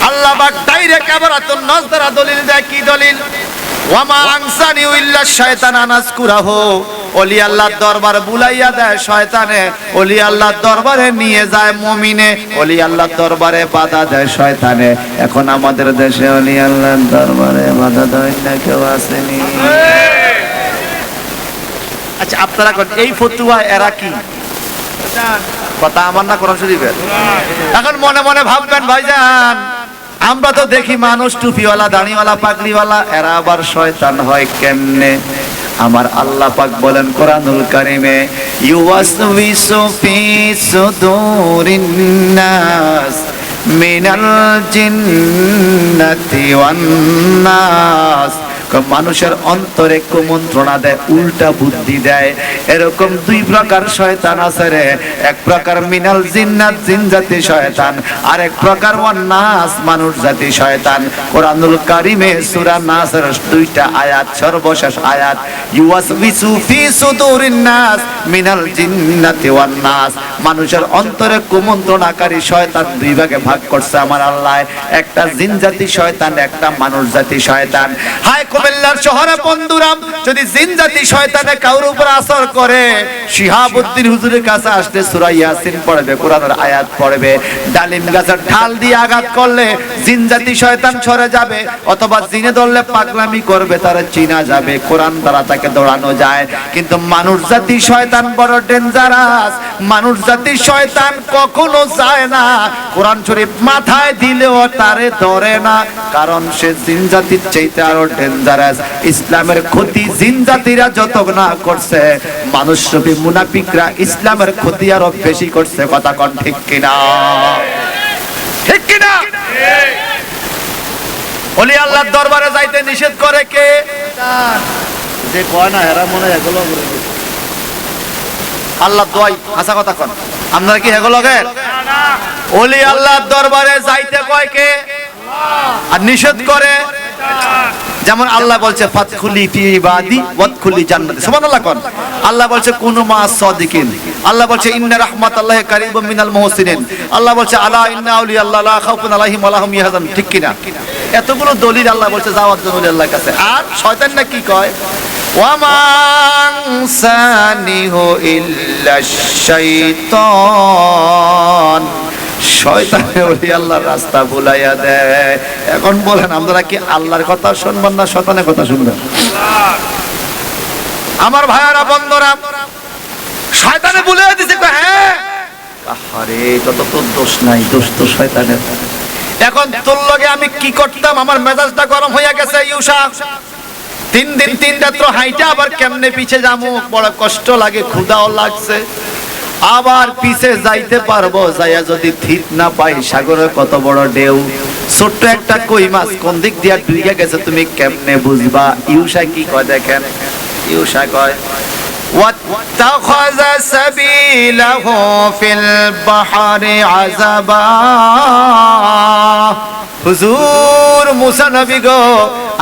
আল্লাহ পাক ডাইরেক্ট ইবারাতুন নাস দ্বারা দলিল দেয়। কি দলিল? ওয়ামা আনসানি ইল্লা শাইতান আনাসকুরাহু, ওলি আল্লাহর দরবারে বুলাইয়া দেয় শয়তানে, ওলি আল্লাহর দরবারে নিয়ে যায় মুমিনে, ওলি আল্লাহর দরবারে বাধা দেয় শয়তানে। এখন আমাদের দেশে ওলি আল্লাহর দরবারে বাধা দেয় না কেউ আসেনি। আচ্ছা আপনারা এই ফতুয়া এরা কি? কথা আমার না, কোরআন শরীফের। এখন মনে মনে ভাববেন, ভাইজান আমরা তো দেখি মানুষ টুপিওয়ালা, দাড়িওয়ালা, পাগড়িওয়ালা, এরা আবার শয়তান হয় কেমনে? আমার আল্লাহ পাক বলেন কোরআনুল কারীমে, ইউওয়াসউইসু ফি সুদুরিন নাস মিনাল জিন্নাতি ওয়ান নাস মানুষের অন্তরে কুমন্ত্রণা দেয়, উল্টা বুদ্ধি দেয়। এরকম দুই প্রকার শয়তান আছে রে। এক প্রকার মিনাল জিন্নাত, জিন জাতি শয়তান, আর এক প্রকার ওয়ান্নাস, মানুষ জাতি শয়তান। কোরআনুল কারীমে সূরা নাসের দুইটা আয়াত, সর্বশেষ আয়াত, ইউওয়াসবিসু ফি সুদুরিন নাস মিনাল জিন্নাতি ওয়ান নাস। মানুষের অন্তরে কুমন্ত্রণাকারী শয়তান দুই ভাগে ভাগ করছে আমার আল্লাহ। একটা জিন জাতি শয়তান, একটা মানুষ জাতি শয়তান। হায় কুমিল্লার শহরে বন্ধুরা, যদি জিন জাতি শয়তানে কারোর উপর আসর করে, শিহাবুদ্দিন হুজুরের কাছে আসলে সূরা ইয়াসিন পড়বে, কোরআনের আয়াত পড়বে। ডালিম গাছের ঢাল দিয়ে আঘাত করলে জিন জাতি শয়তান সরে যাবে, অথবা জিনে ধরলে পাগলামি করবে, তারা চিনা যাবে, কোরআন দ্বারা তাকে দৌড়ানো যায়। কিন্তু মানুষ জাতি শয়তান বড় ডেঞ্জারাস। মানুষ জাতি শয়তান কখনো যায় না, কোরআন শরীফ মাথায় দিলেও তারে ধরে না, কারণ সে জিন জাতির চাইতে আরো ডেঞ্জারাস। ইসলামের ক্ষতি জিন জাতিরা যত না করছে, মানুষ রূপী মুনাফিকরা ইসলামের ক্ষতি আরো বেশি করছে। কথা কোন ঠিক কিনা? ঠিক কিনা? ওলি আল্লাহর দরবারে যাইতে নিষেধ করে কে? যে কয় না এরা মনে এগুলো আল্লাহ দোয়াই হাসা কথা কোন, আপনারা কি এগুলো গে? ওলি আল্লাহর দরবারে যাইতে কয় কে? আর নিষেধ করে, যেমন আল্লাহ বলছে ফাতখুলি ফি ইবাদি ওয়াদখুলি জান্নাতি, সুবহানাল্লাহ কোন। আল্লাহ বলছে কুনু মা'আস সাদিকিন, আল্লাহ বলছে ইন্না রাহমাতাল্লাহি কারীবুম মিনাল মুহসিনিন, আল্লাহ বলছে আলা ইন্না আউলিয়াল্লাহি লা খাউফুন আলাইহিম ওয়া লা হুম ইয়াহজানুন। ঠিক কি না? এতগুলো দলিল আল্লাহ বলছে যাওয়ার জন্য আল্লাহর কাছে। আর শয়তান না কি কয়? ওয়া মান সানিহু ইল্লা শাইতান, শয়তানে ওলি আল্লাহর রাস্তা ভুলাইয়া দেয়। এখন বলেন আপনারা কি আল্লাহর কথা শুনবেন না শয়তানের কথা শুনবেন? আমার ভাইয়ারা বন্ধুরা, শয়তানে ভুলাইয়া দিছে। হ্যাঁ, আরে এটা তো তোর দোষ নাই, দোষ তো শয়তানের। এখন তোর লগে আমি কি করতাম, আমার মেজাজটা গরম হইয়া গেছে। ইউসা 3 দিন 3 রাত্র হাইটা আবার কেমনে পিছে যামু, বড় কষ্ট লাগে, ক্ষুধাও লাগছে। আবার পিছে যাইতে পারবো, যাইয়া যদি ঠিক না পাই, সাগরে কত বড় ঢেউ, ছোট্ট একটা কই মাছ কোন দিক দিয়া ডুইয়া গেছে তুমি কেমনে বুঝবা? ইউসা কি কয় দেখেন, ইউসা কয় ওয়াত্তাখাযা সাবিলাহু ফিল বাহরি আযাবা। হুজুর মুসা নবী গো,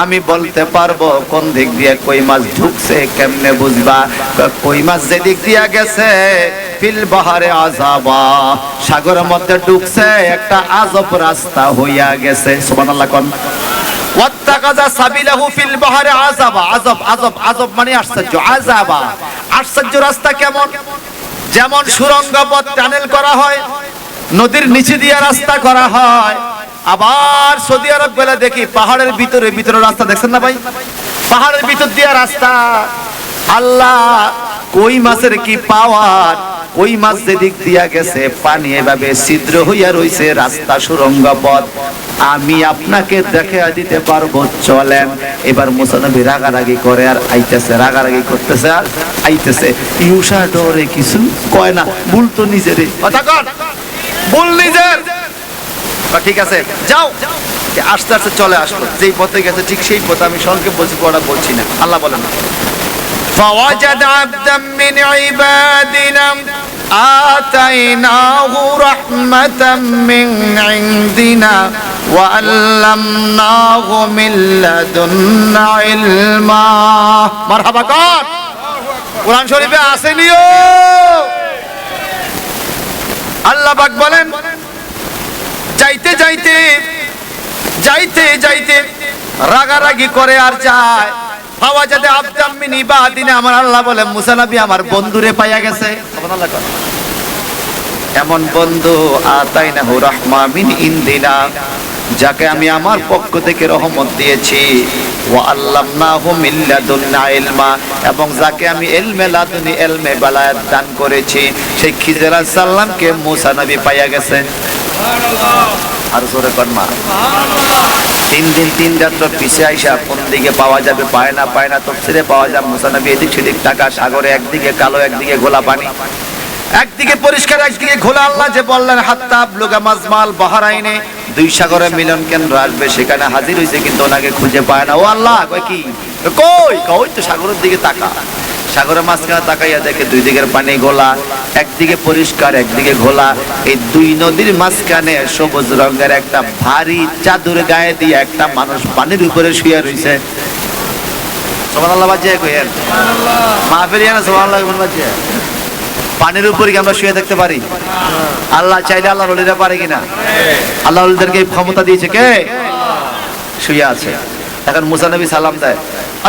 আমি বলতে পারবো কোন দিক দিয়ে কই মাছ ঢুকছে, কেমনে বুঝবা? কই মাছ যে দিক দিয়া গেছে ফিল বাহরে আযাবা, সাগরের মধ্যে ঢুকছে, একটা আজব রাস্তা হইয়া গেছে। সুবহানাল্লাহ কোন। ওয়াত্তাকাযা সাবিলাহু ফিল বাহরে আযাবা, আজব আজব আজব মানে আশ্চর্য, আযাবা আশ্চর্য রাস্তা কেমন? যেমন সুড়ঙ্গ পথ টানেল করা হয়, নদীর নিচে দিয়ে রাস্তা করা হয়। আবার সৌদি আরব গেলে দেখি পাহাড়ের ভিতরে ভিতরে রাস্তা, দেখছেন না ভাই? পাহাড়ের ভিতর দিয়ে রাস্তা। আল্লাহ কই মাছের কি পাওয়ার, ওই মাছ যেদিক দিয়া গেছে পানি এভাবে ছিদ্র হইয়া রইছে, রাস্তা সুড়ঙ্গ পথ। আমি আপনাকে দেখে দিতে পারবো, চলেন। এবার মুসা নবী রাগারাগি করে আর আইতেছে, রাগারাগি করতেছে আর আইতেছে। ইউসা ডরে কিছু কয় না, ভুল তো নিজেরই, কথা কন, ভুল নিজের। ঠিক আছে যাও, আস্তে আস্তে চলে আসলো, যেই পথে গেছে ঠিক সেই পথে। আমি সংক্ষেপ বলছি, পড়া বলছি না। আল্লাহ বলেন فوجد عبدا من عبادنا آتيناه رحمة من عندنا وعلمناه من لدنا علما। মারহাবা কর। কোরআন শরীফে আসেনিও। আল্লাহ পাক বলেন যাইতে যাইতে যাইতে যাইতে রাগারাগি করে আর যায়। ফাওয়াজাদা আবদাম মিন ইবাদিনা, আমার আল্লাহ বলে মুসা নবী আমার বন্ধুরে পাইয়া গেছে। সুবহানাল্লাহ। এমন বন্ধু আতাইনাহু রাহমা মিন ইনদিনা, যাকে আমি আমার পক্ষ থেকে রহমত দিয়েছি। ওয়া আল্লামনাহু মিন লাদুন্না ইলমা, এবং যাকে আমি ইলমে লাদুনি, ইলমে বালায়াত দান করেছি। সেই খিজির আলাইহিস সালামকে মুসা নবী পাইয়া গেছে। সুবহানাল্লাহ। আর জোরে কোন মা সুবহানাল্লাহ। 3 দিন 3 রাত্র পিছে আইসা কোন দিকে পাওয়া যাবে, পায় না, তফসিরে পাওয়া যায় মুসা নবী এদিক সেদিক টাকা, সাগরে একদিকে কালো একদিকে গোলা পানি। একদিকে পরিষ্কার একদিকে ঘোলা। আল্লাহ যে বললেন হাত্তা আবলুগা মাজমাল বাহরাইনে, দুই সাগরের মিলন কেন্দ্র আসবে, সেখানে হাজির হয়েছে কিন্তু ওনাকে খুঁজে পায় না। ও আল্লাহ কয় কি, কই কই তো সাগরের দিকে তাকা। সাগরের মাঝখানে তাকাইয়া দেখে দুই দিকের পানি ঘোলা, একদিকে পরিষ্কার একদিকে ঘোলা। এই দুই নদীর মাঝখানে সবুজ রঙের একটা ভারী চাদর গায়ে দিয়ে একটা মানুষ পানির উপরে শুয়ে রয়েছে। সুবহানাল্লাহ বাজিয়ে কইেন, মাহফিল না সুবহানাল্লাহ বাজিয়ে। পানির উপরে কি আমরা শুয়ে থাকতে পারি? আল্লাহ চাইলে আল্লাহর ওলিরা পারে কিনা? আল্লাহর ওলিদেরকে ক্ষমতা দিয়েছে কে? শুয়ে আছে। এখন মুসা নবী সালাম দেয়,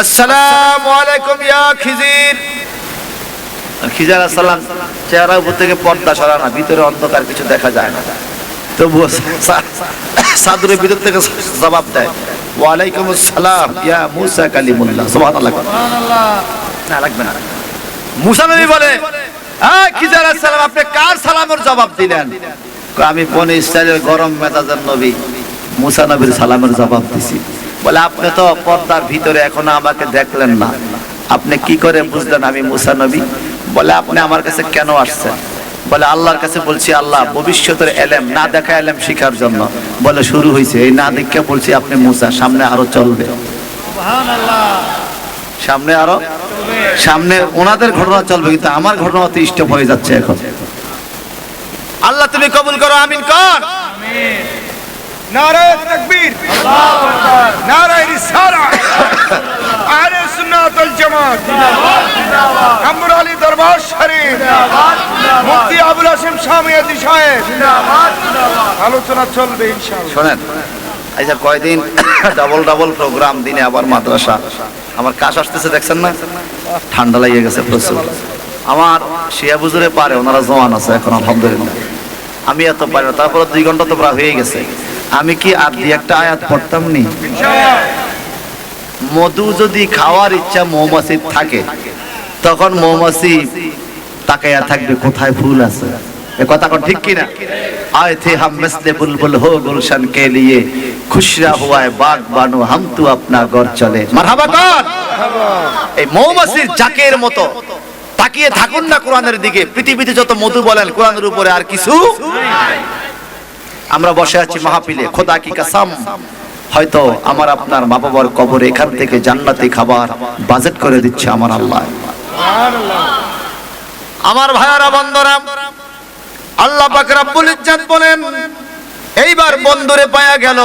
আসসালামু আলাইকুম ইয়া খিজির। খিজির আলাইহিস সালাম চেহারা উপর থেকে পর্দা সরানো, ভিতরে অন্ধকার, কিছু দেখা যায় না। তবুও সাদরের ভিতর থেকে জবাব দেয়, ওয়া আলাইকুম আসসালাম ইয়া মুসা কালিমুল্লাহ। সুবহানাল্লাহ। না লাগবে না। মুসা নবী বলে, খিজির আলাইহিস সালাম আপনি কার সালামের জবাব দিলেন? আমি বনি ইসরাইলের গরম মেজাজের নবী মুসা নবীর সালামের জবাব দিছি। বলে আপনি তো পর্দার ভিতরে এখনো আমাকে দেখলেন না, আপনি কি করে বুঝলেন আমি মুসা নবী? বলে আপনি আমার কাছে কেন আসছেন? বলে আল্লাহর কাছে বলছি আল্লাহ ভবিষ্যতের এলেম, না দেখা এলেম শিখার জন্য। বলে শুরু হয়েছে, এই না দেখে বলছি আপনি মুসা, সামনে আরো চলবে। সুবহানাল্লাহ। সামনে আরো, সামনে ওনাদের ঘটনা চলবে, কিন্তু আমার ঘটনা তো স্টপ হয়ে যাচ্ছে এখন। আল্লাহ তুমি কবুল করো, আমিন কর। আমিন। নারায়ে তাকবীর, আল্লাহু আকবার, নারায়ে রিসালাত, আহলে সুন্নাত ওয়াল জামাত জিন্দাবাদ, জিন্দাবাদ, আমর আলী দরবার শরীফ জিন্দাবাদ, জিন্দাবাদ, মুফতি আবুল হাসেম শামিয়াতি সাহেব জিন্দাবাদ, জিন্দাবাদ। আলোচনা চলবে ইনশাআল্লাহ। শুনেন, আচ্ছা কয়দিন ডাবল প্রোগ্রাম, দিনে আবার মাদ্রাসা। আমার কাশ আসতেছে দেখছেন না, ঠান্ডা লেগে গেছে প্রচুর। আমার শিয়া বুজুরে পারে, ওনারা জওয়ান আছে এখন আলহামদুলিল্লাহ, আমি এত পারি না। তারপরে 2 ঘন্টা তো প্রায় হয়ে গেছে। আমি কি আর দুই একটা আয়াত পড়তাম নি? মধু যদি খাওয়ার ইচ্ছা মৌমাছির থাকে, তখন মৌমাছি তাকায়া থাকবে কোথায় ফুল আছে। এ কথা কোন ঠিক কিনা? आए थे हम मिसले बुलबुल हो गुलशन के लिए, खुशरा हुआ है बाग बानो हम तो अपना घर चले। মারহাবা কর। এই মৌমাছির জাকের মতো তাকিয়ে থাকুন না কোরআনের দিকে। পৃথিবীতে যত মধু বলেন, কোরআনের উপরে আর কিছু নাই। আমরা বসে আছি মাহফিলে, খোদা কি কসম, হয়তো আমার আপনার মা বাবার কবরে এখান থেকে জান্নাতি খাবার বাজেট করে দিচ্ছে আমার আল্লাহ। সুবহানাল্লাহ। আমার ভাইয়ারা বন্ধুরা, আল্লাহ পাক রব্বুল ইজ্জত বলেন, এইবার বন্ধুরে পায়া গেল,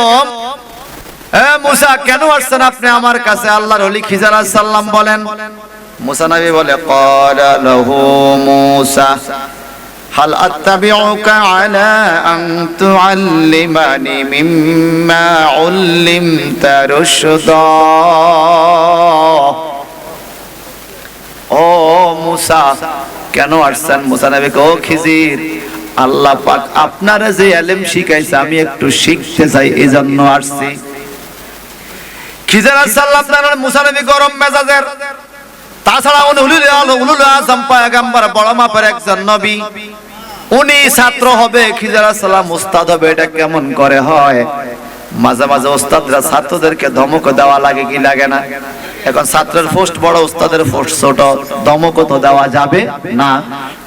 এ মুসা কেন আসছেন আপনি আমার কাছে? আল্লাহর ওলি খিজির আলাইহিস সালাম বলেন, মুসা নবী বলে, ক্বালা লাহু মুসা হাল আত্তাবিউকা আলা আন তুআল্লিমানি মিম্মা উল্লিমতা রুশদা। ও মুসা কেন আসছেন? মুসা নবী কো খিজির, আল্লাহ পাক আপনারা যে ইলম শিখাইছে আমি একটু শিখতে চাই, এজন্য আসছি। খিজির আলাইহিস সালাম জানেন মুসা নবী গরম মেজাজের, তাছাড়া উনি উলুল আযম পয়গম্বর, বড় মাপের একজন নবী। উনি ছাত্র হবে, খিজির আলাইহিস সালাম উস্তাদ হবে, এটা কেমন করে হয়? মাঝে মাঝে উস্তাদরা ছাত্রদেরকে ধমক দেওয়া লাগে কি লাগে না? এখন ছাত্রের পোস্ট বড়, উস্তাদের পোস্ট ছোট, ধমক তো দেওয়া যাবে না।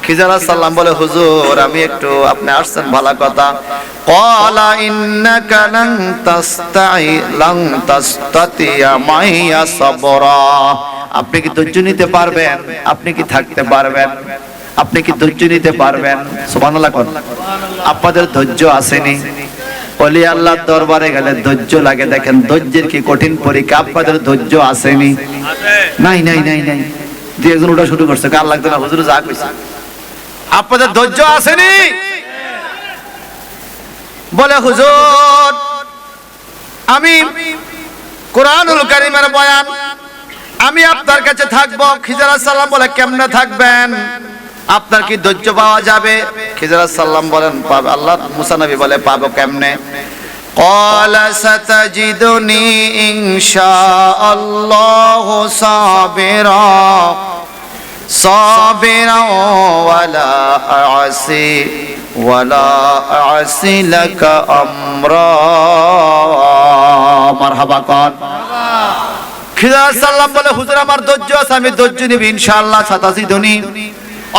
খিজির আলাইহিস সালাম বলে, হুজুর আমি একটু, আপনি আসছেন ভালো কথা। ক্বালা ইন্নাকা লান তাসতাতিয়া মাইয়া সাবরা। আপনি কি ধৈর্য নিতে পারবেন? আপনি কি থাকতে পারবেন? আপনি কি ধৈর্য নিতে পারবেন? সুবহানাল্লাহ। আপনাদের ধৈর্য আসেনি? ওলি আল্লাহর দরবারে গেলে ধৈর্য লাগে। দেখেন ধৈর্যের কি কঠিন পরীক্ষা। আপনাদের ধৈর্য আসেনি? নাই নাই নাই নাই। দুই একজন ওটা শুরু করছে, কার লাগতো না, হুজুর যা কইছে। আপনাদের ধৈর্য আসেনি? বলে হুজুর আমি কোরআনুল কারীমের বয়ান আমি আপনার কাছে থাকবো। খিজির আলাইহিস সালাম বলে, কেমনে থাকবেন? আপনার কি ধৈর্য পাওয়া যাবে? খিজির আলাইহিস সালাম বলেন, পাবে। আল্লাহ মুসা নবী বলে, পাবো কেমনে? ক্বালা সাতাজিদুনি ইনশাআল্লাহু সাবিরা সাবিরা ওয়ালা আ'সি লাকা আমরা। মারহাবা কর। খিজির আলাইহিস সালাম বলে, হুজুর আমার ধৈর্য আছে, আমি ধৈর্য নিব ইনশাআল্লাহ। সাতাজিদুনি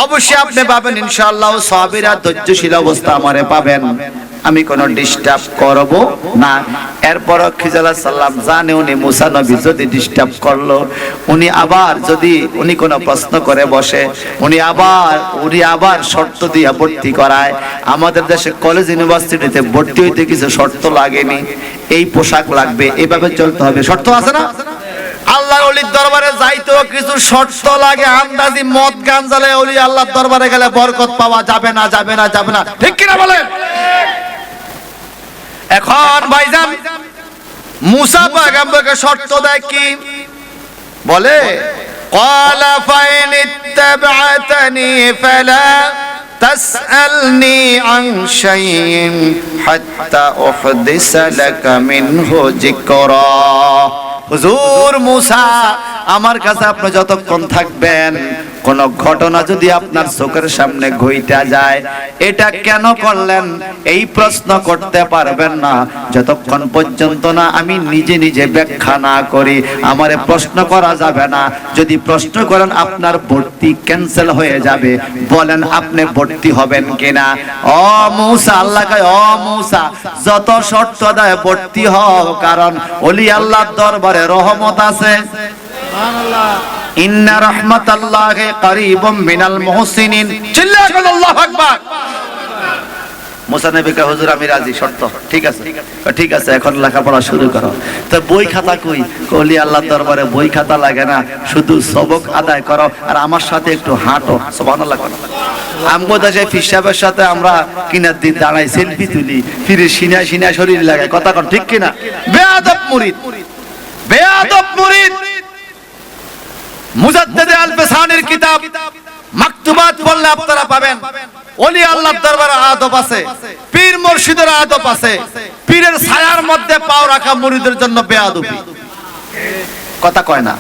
অবশ্যই আপনি পাবেন ইনশাআল্লাহ সাবিরা ধৈর্যশীল অবস্থা আমারে পাবেন, আমি কোনো ডিস্টার্ব করব না। এরপর খিজির আলাইহিস সালাম জানে উনি মুসা নবী যদি ডিস্টার্ব করলো, উনি যদি কোনো প্রশ্ন করে বসে, উনি আবার শর্ত দিয়ে ভর্তি করায়। আমাদের দেশে কলেজ ইউনিভার্সিটিতে ভর্তি হইতে কিছু শর্ত লাগেনি, এই পোশাক লাগবে, এইভাবে চলতে হবে, শর্ত আছে না? আল্লাহর ওলির দরবারে যাইতেও কিছু শর্ত লাগে। আন্দাজি মদ গাঞ্জালে ওলি আল্লাহর দরবারে গেলে বরকত পাওয়া যাবে না, যাবে না, যাবে না, ঠিক কিনা বলেন? এখন ভাইজান মুসা পয়গম্বরকে শর্ত দেয় কি? বলে ক্বালা ফাইন ইত্তাবা'তানি ফালা তাসআলনি আন শাইইন হাত্তা উহদিসা লাকা মিনহু যিকরা। হুজুর মুসা, আমার কাছে আপনি যতক্ষণ থাকবেন, কোন ঘটনা যদি আপনার চোখের সামনে ঘইটা যায়, এটা কেন করলেন এই প্রশ্ন করতে পারবেন না যতক্ষণ পর্যন্ত না আমি নিজে নিজে ব্যাখ্যা না করি। আমারে প্রশ্ন করা যাবে না, যদি প্রশ্ন করেন আপনার ভর্তি ক্যান্সেল হয়ে যাবে। বলেন আপনি ভর্তি হবেন কিনা? ও মুসা, আল্লাহ কয় ও মুসা, যত শর্ত দেয় ভর্তি হও, কারণ ওলি আল্লাহর দরবারে রহমত আছে। সুবহানাল্লাহ। ইন্না রাহমাতাল্লাহি কারীবুম মিনাল মুহসিনিন। চিল্লায়া বলো আল্লাহু আকবার। মুসা নবী কয় হুজুর আমি রাজি, শর্ত ঠিক আছে। ঠিক আছে, এখন লেখাপড়া শুরু করো। তো বই খাতা কই? ওলি আল্লাহর দরবারে বই খাতা লাগে না, শুধু সবক আদায় করো আর আমার সাথে একটু হাঁটো। সুবহানাল্লাহ। আমগো দেশে ফিসাবের সাথে আমরা কিনার দিন দাঁড়াই সেলফি তুলি, ফিরে সিনা শরীর লাগায়, কথা কোন ঠিক কিনা? বেয়াদব মুরিদ, বেয়াদব মুরিদ। মুজাদ্দিদ আল-ফিসানির কিতাব মাকতুবাত পড়লে আপনারা পাবেন ওলি আল্লাহর দরবারে আদব আছে, পীর মুর্শিদের আদব আছে। পীরের ছায়ার মধ্যে পাও রাখা মুরিদের জন্য বেয়াদবি, কথা কয় না?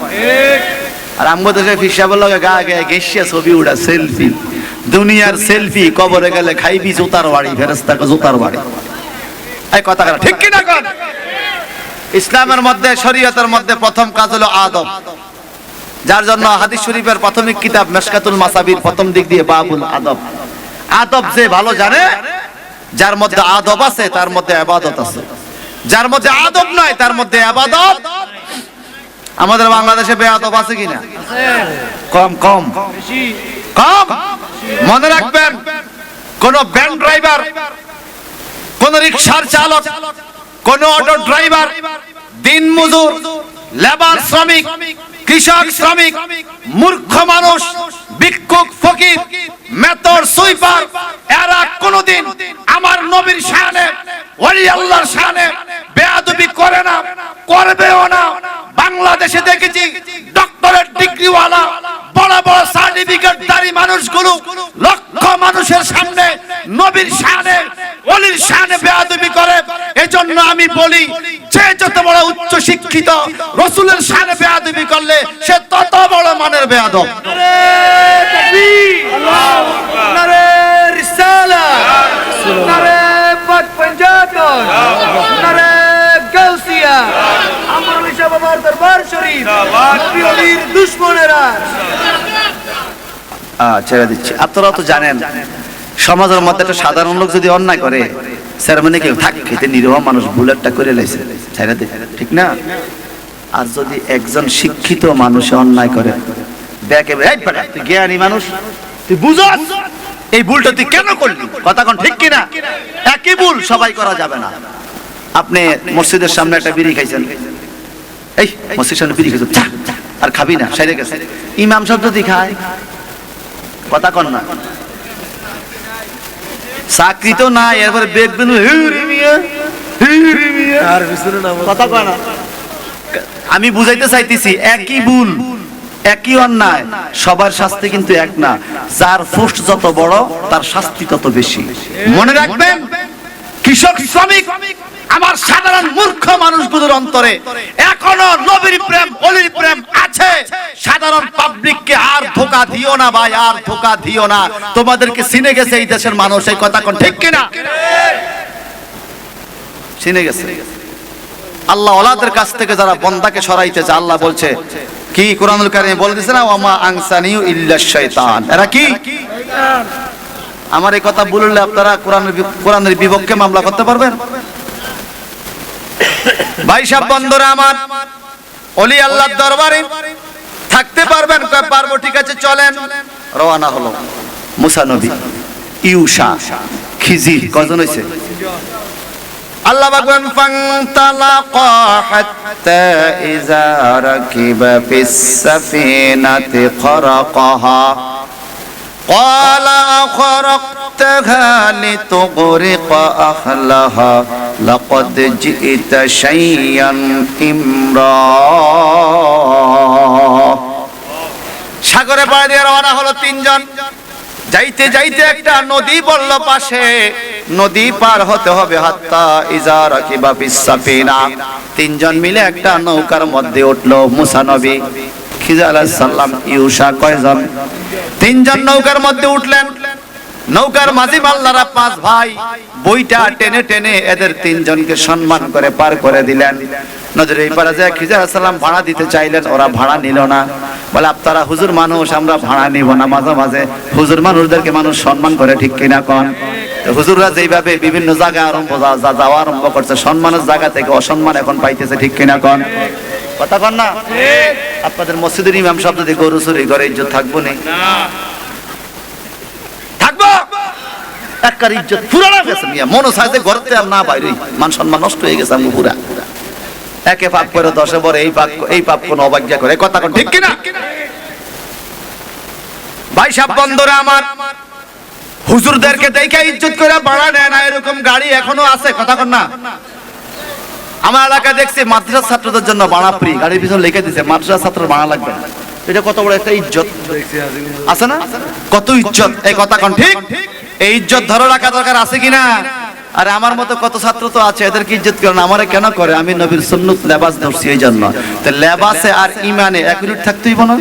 আর আমগো দেশে ফিসাবের লগে গা গায়ে গেছিয়া ছবি উড়া সেলফি, দুনিয়ার সেলফি, কবরে গেলে খাইবি জুতার বাড়ি, ফেরেশতাকে জুতার বাড়ি। এই কথা কয় ঠিক কি না? কোন ইসলামের মধ্যে, শরীয়তের মধ্যে প্রথম কাজ হলো আদব, যার জন্য হাদিস শরীফের প্রাথমিক কিতাব মিশকাতুল মাসাবির প্রথম দিক দিয়ে বাবুল আদব। আদব যে ভালো জানে, যার মধ্যে আদব আছে তার মধ্যে ইবাদত আছে, যার মধ্যে আদব নাই তার মধ্যে ইবাদত। আমাদের বাংলাদেশে বেয়াদব আছে কিনা? কম কম বেশি কম। মনে রাখবেন, কোন ভ্যান ড্রাইভার, কোন রিকশার চালক, কোন অটো ড্রাইভার, দিনমজুর, লেবার শ্রমিক, কৃষক শ্রমিক, মূর্খ মানুষ, ভিক্ষুক, ফকির, মেতর, সুইপার, এরা কোনদিন আমার নবীর শানে, ওলি আল্লাহর শানে বেয়াদবি করে না, করবেও না। বাংলাদেশে দেখেছি ডক্টরেট ডিগ্রিওয়ালা, বড় বড় সার্টিফিকেটধারী মানুষগুলো লক্ষ মানুষের সামনে নবীর শানে, ওলির শানে বেয়াদবি করে। এজন্য আমি বলি, যে যত বড় উচ্চ শিক্ষিত, রাসূলের শানে বেয়াদবি করলে সে তত বড় মানের বেয়াদব। নারে তাকবীর, আল্লাহু আকবার, নারে রিসালাত, নারে পাক পঞ্জাতন, নারে গাউসিয়া, আমার লিশা বাবার দরবার শরীফ, নবী ওলির দুশমনেরা। ছেড়ে দিচ্ছি। আপনারা তো জানেন, সমাজের মধ্যে একটা সাধারণ লোক যদি অন্যায় করে, সেরেমনি কেউ থাক খেতে নিরীহ মানুষ বুলেটটা করে লাইছে, ছেড়ে দে, ঠিক না? আর যদি একজন শিক্ষিত মানুষ অন্যায় করে, দেখে এই বেটা তুই জ্ঞানী মানুষ, তুই বুঝছ এই ভুলটা তুই কেন করলি, কথা কোন ঠিক কিনা? একই ভুল সবাই করা যাবে না। আপনি মসজিদের সামনে একটা বিড়ি খাইছেন, এই মসজিদের সামনে বিড়ি খাইছেন, আর খাবি না, সেরে গেছে। ইমাম সাহেব যদি খায়, কথা কন না, চাকরি তো না, এরপরে বেগবেন, কথা কয় না। আমি বুঝাইতে চাইতেছি, একই ভুল, একই অন্যায়, সবার শাস্তি কিন্তু এক না। যার পোস্ট যত বড় তার শাস্তি তত বেশি। মনে রাখবেন, কৃষক শ্রমিক, আমার সাধারণ মূর্খ মানুষগুলোর অন্তরে এখনো নবীর প্রেম, ওলির প্রেম আছে। সাধারণ পাবলিককে আর ধোঁকা দিও না ভাই, আর ধোঁকা দিও না। তোমাদেরকে চিনে গেছে এই দেশের মানুষ, এই কথা কোন ঠিক কিনা? চিনে গেছে। আল্লাহ ওয়ালাদের কাছ থেকে যারা বান্দাকে সরাইতে চায়, আল্লাহ বলছে কি কোরআনুল কারীমে বলে দিয়েছে না, ওয়ামা আনসানিউ ইল্লা শাইতান, এরা কি শয়তান। আমার এই কথা বললে আপনারা কোরআনের বিপক্ষে মামলা করতে পারবেন? ভাই সাহেব বন্ধুরা আমার, ওলি আল্লাহর দরবারে থাকতে পারবেন? কয় পারবো। ঠিক আছে চলেন। রওনা হলো মুসা নবী, ইউশা, খিজির, কজন হইছে? আল্লাহ বলেন ফান্তালাকা হাত্তা ইযা রাকিবা ফিস সাফিনাতি খরাকাহা ক্বালা খরাকতাহা লিতুগরিকা আহলাহা লাকাদ জিইতা শাইয়ান ইমরা। সাগরে পাড়ি দিয়ে রওনা হলো তিনজন। যাইতে যাইতে একটা নদী পড়ল পাশে, নদী পার হতে হবে। হাত্তা ইযা রাকিবা ফিস সাফিনা, তিনজন মিলে একটা নৌকার মধ্যে উঠলো। মুসা নবী, খিজির আলাইহিস সালাম, ইউশা, কয়জন? তিনজন নৌকার মধ্যে উঠলেন। নৌকার মাঝি মাল্লারা পাঁচ ভাই বইটা টেনে টেনে এদের তিনজনকে সম্মান করে পার করে দিলেন। নদীর এই পারে যায় খিজির আলাইহিস সালাম ভাড়া দিতে চাইলেন, ওরা ভাড়া নিল না। বলে আপনারা হুজুর মানুষ, আমরা ভাড়া নিব না। মাঝে মাঝে হুজুর মানুষদেরকে মানুষ সম্মান করে, ঠিক কিনা কোন? হুজুররা যেইভাবে বিভিন্ন জায়গায় যাওয়া আরম্ভ করছে, সম্মানের জায়গা থেকে অসম্মান এখন পাইতেছে, ঠিক কিনা কোন? কথা কন না? আপনাদের মসজিদের ইমাম শব্দ দিয়ে গরু চুরি করে ইজ্জত থাকবো না? থাকবো। একবার ইজ্জত পুরানো গেছে মিয়া, মনে চায় যে ঘরতে আর না বাইরে, মান সম্মান নষ্ট হয়ে গেছে আমি পুরা। একে পাপ করে দশে বরে এই পাপ কোন অবজ্ঞা করে, কথা কোন, ঠিক কিনা? ভাই সাহেব বন্ধুরা আমার, হুজুরদেরকে দেখে ইজ্জত করে ভাড়া নেয় না, এরকম গাড়ি এখনো আছে, কথা কোন না? আমার এলাকায় দেখছি মাদ্রাসার ছাত্রদের জন্য ভাড়া ফ্রি, গাড়ির পিছনে লিখে দিছে মাদ্রাসার ছাত্র ভাড়া লাগবে না। এটা কত বড় একটা ইজ্জত আছে না? কত ইজ্জত, এই কথা কোন, ঠিক? এই ইজ্জত ধরে রাখা দরকার আছে কিনা? আর আমার মতো কত ছাত্র তো আছে, এদেরকে ইজ্জত করে না। আমারে কেন করে? আমি নবীর সুন্নাত লেবাস ধরছি এই জন্য। তো লেবাসে আর ইমানে এক মিনিট থাকতেই বলো।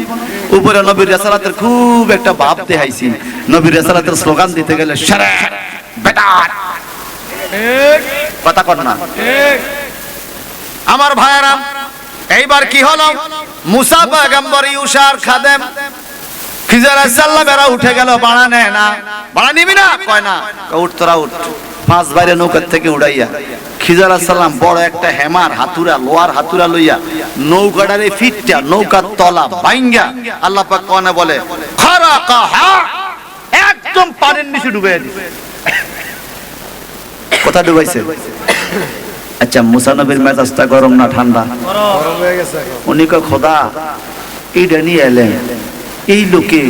উপরে নবীর রিসালাতের খুব একটা ভাব দেখাইছি। নবীর রিসালাতের স্লোগান দিতে গেলে শারে বেটা, কথা কর না? আমার ভাইয়েরা, এইবার কি হলো? মুসা পয়গম্বর, ইউশার খাদেম খিজির আলাইহিস সালাম এরা উঠে গেল, ভাড়া নেয় না। ভাড়া নিবি না? কয় না। উঠ তোরা উঠ। পাঁচ বাইরে নৌকার থেকে উড়াইয়া খিজির আলাইহিস সালাম বড় একটা হেমার হাতুরা, লোহার হাতুরা লইয়া নৌকাটারে ফিটটা, নৌকার তলা ভাঙ্গা আল্লাহ পাক কোনে বলে খারাকাহা, একদম পানির নিচে ডুবাইয়া দিছে। কথা ডুবাইছে। আচ্ছা, মুসা নবীর মেজাজটা গরম না ঠান্ডা? গরম হয়ে গেছে। উনি কয় খোদা এইটা নিয়ে এলেন, এই লোকে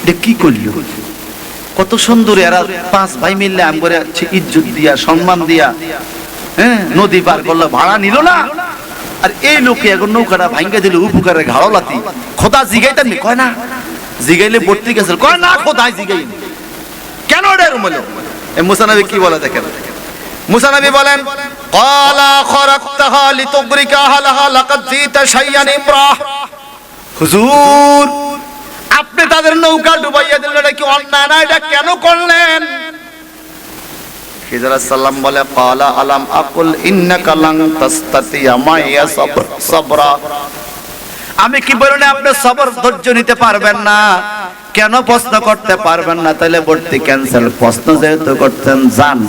এটা কি করলো? কত সুন্দর এরা পাঁচ ভাই মিললে আম করে ইজ্জত দিয়া, সম্মান দিয়া, হ্যাঁ, নদী পার করলো, ভাড়া নিল না। আর এই লোকে এখন নৌকাটা ভাঙ্গা দিল উপকারের ঘাড়ো লাতি। খোদা জিগাইতেন? কয় না। জিগাইলে ভর্তি গেছে, কয় না খোদা জিগাই। কেন এটা এরকম হলো? মুসা নবী কি বলে দেখেন। মুসা নবী বলেন ক্বালা খরাকতাহা লিতুগরিকা আহলাহা লাকাদ জিতা শাইয়ান ইমরা। হুজুর, আপনি তাদের নৌকা ডুবাইয়া দিলেন, এটা কি অন্যায় না? এটা কেন করলেন? খিজির আলাইহিস সালাম বলে ক্বালা আলাম আকুল ইন্নাকা লান তাসতাতিয়া মাইয়া সাবরা। আমি কি বলি না আপনি সবর ধৈর্য নিতে পারবেন না? কেন প্রশ্ন করতে পারবেন না? তাহলে ভর্তি ক্যান্সেল। প্রশ্ন যেহেতু করতেন যান,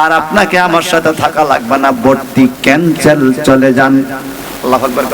আর আপনাকে আমার সাথে থাকা লাগবে না, ভর্তি ক্যান্সেল, চলে যান। আল্লাহু আকবার।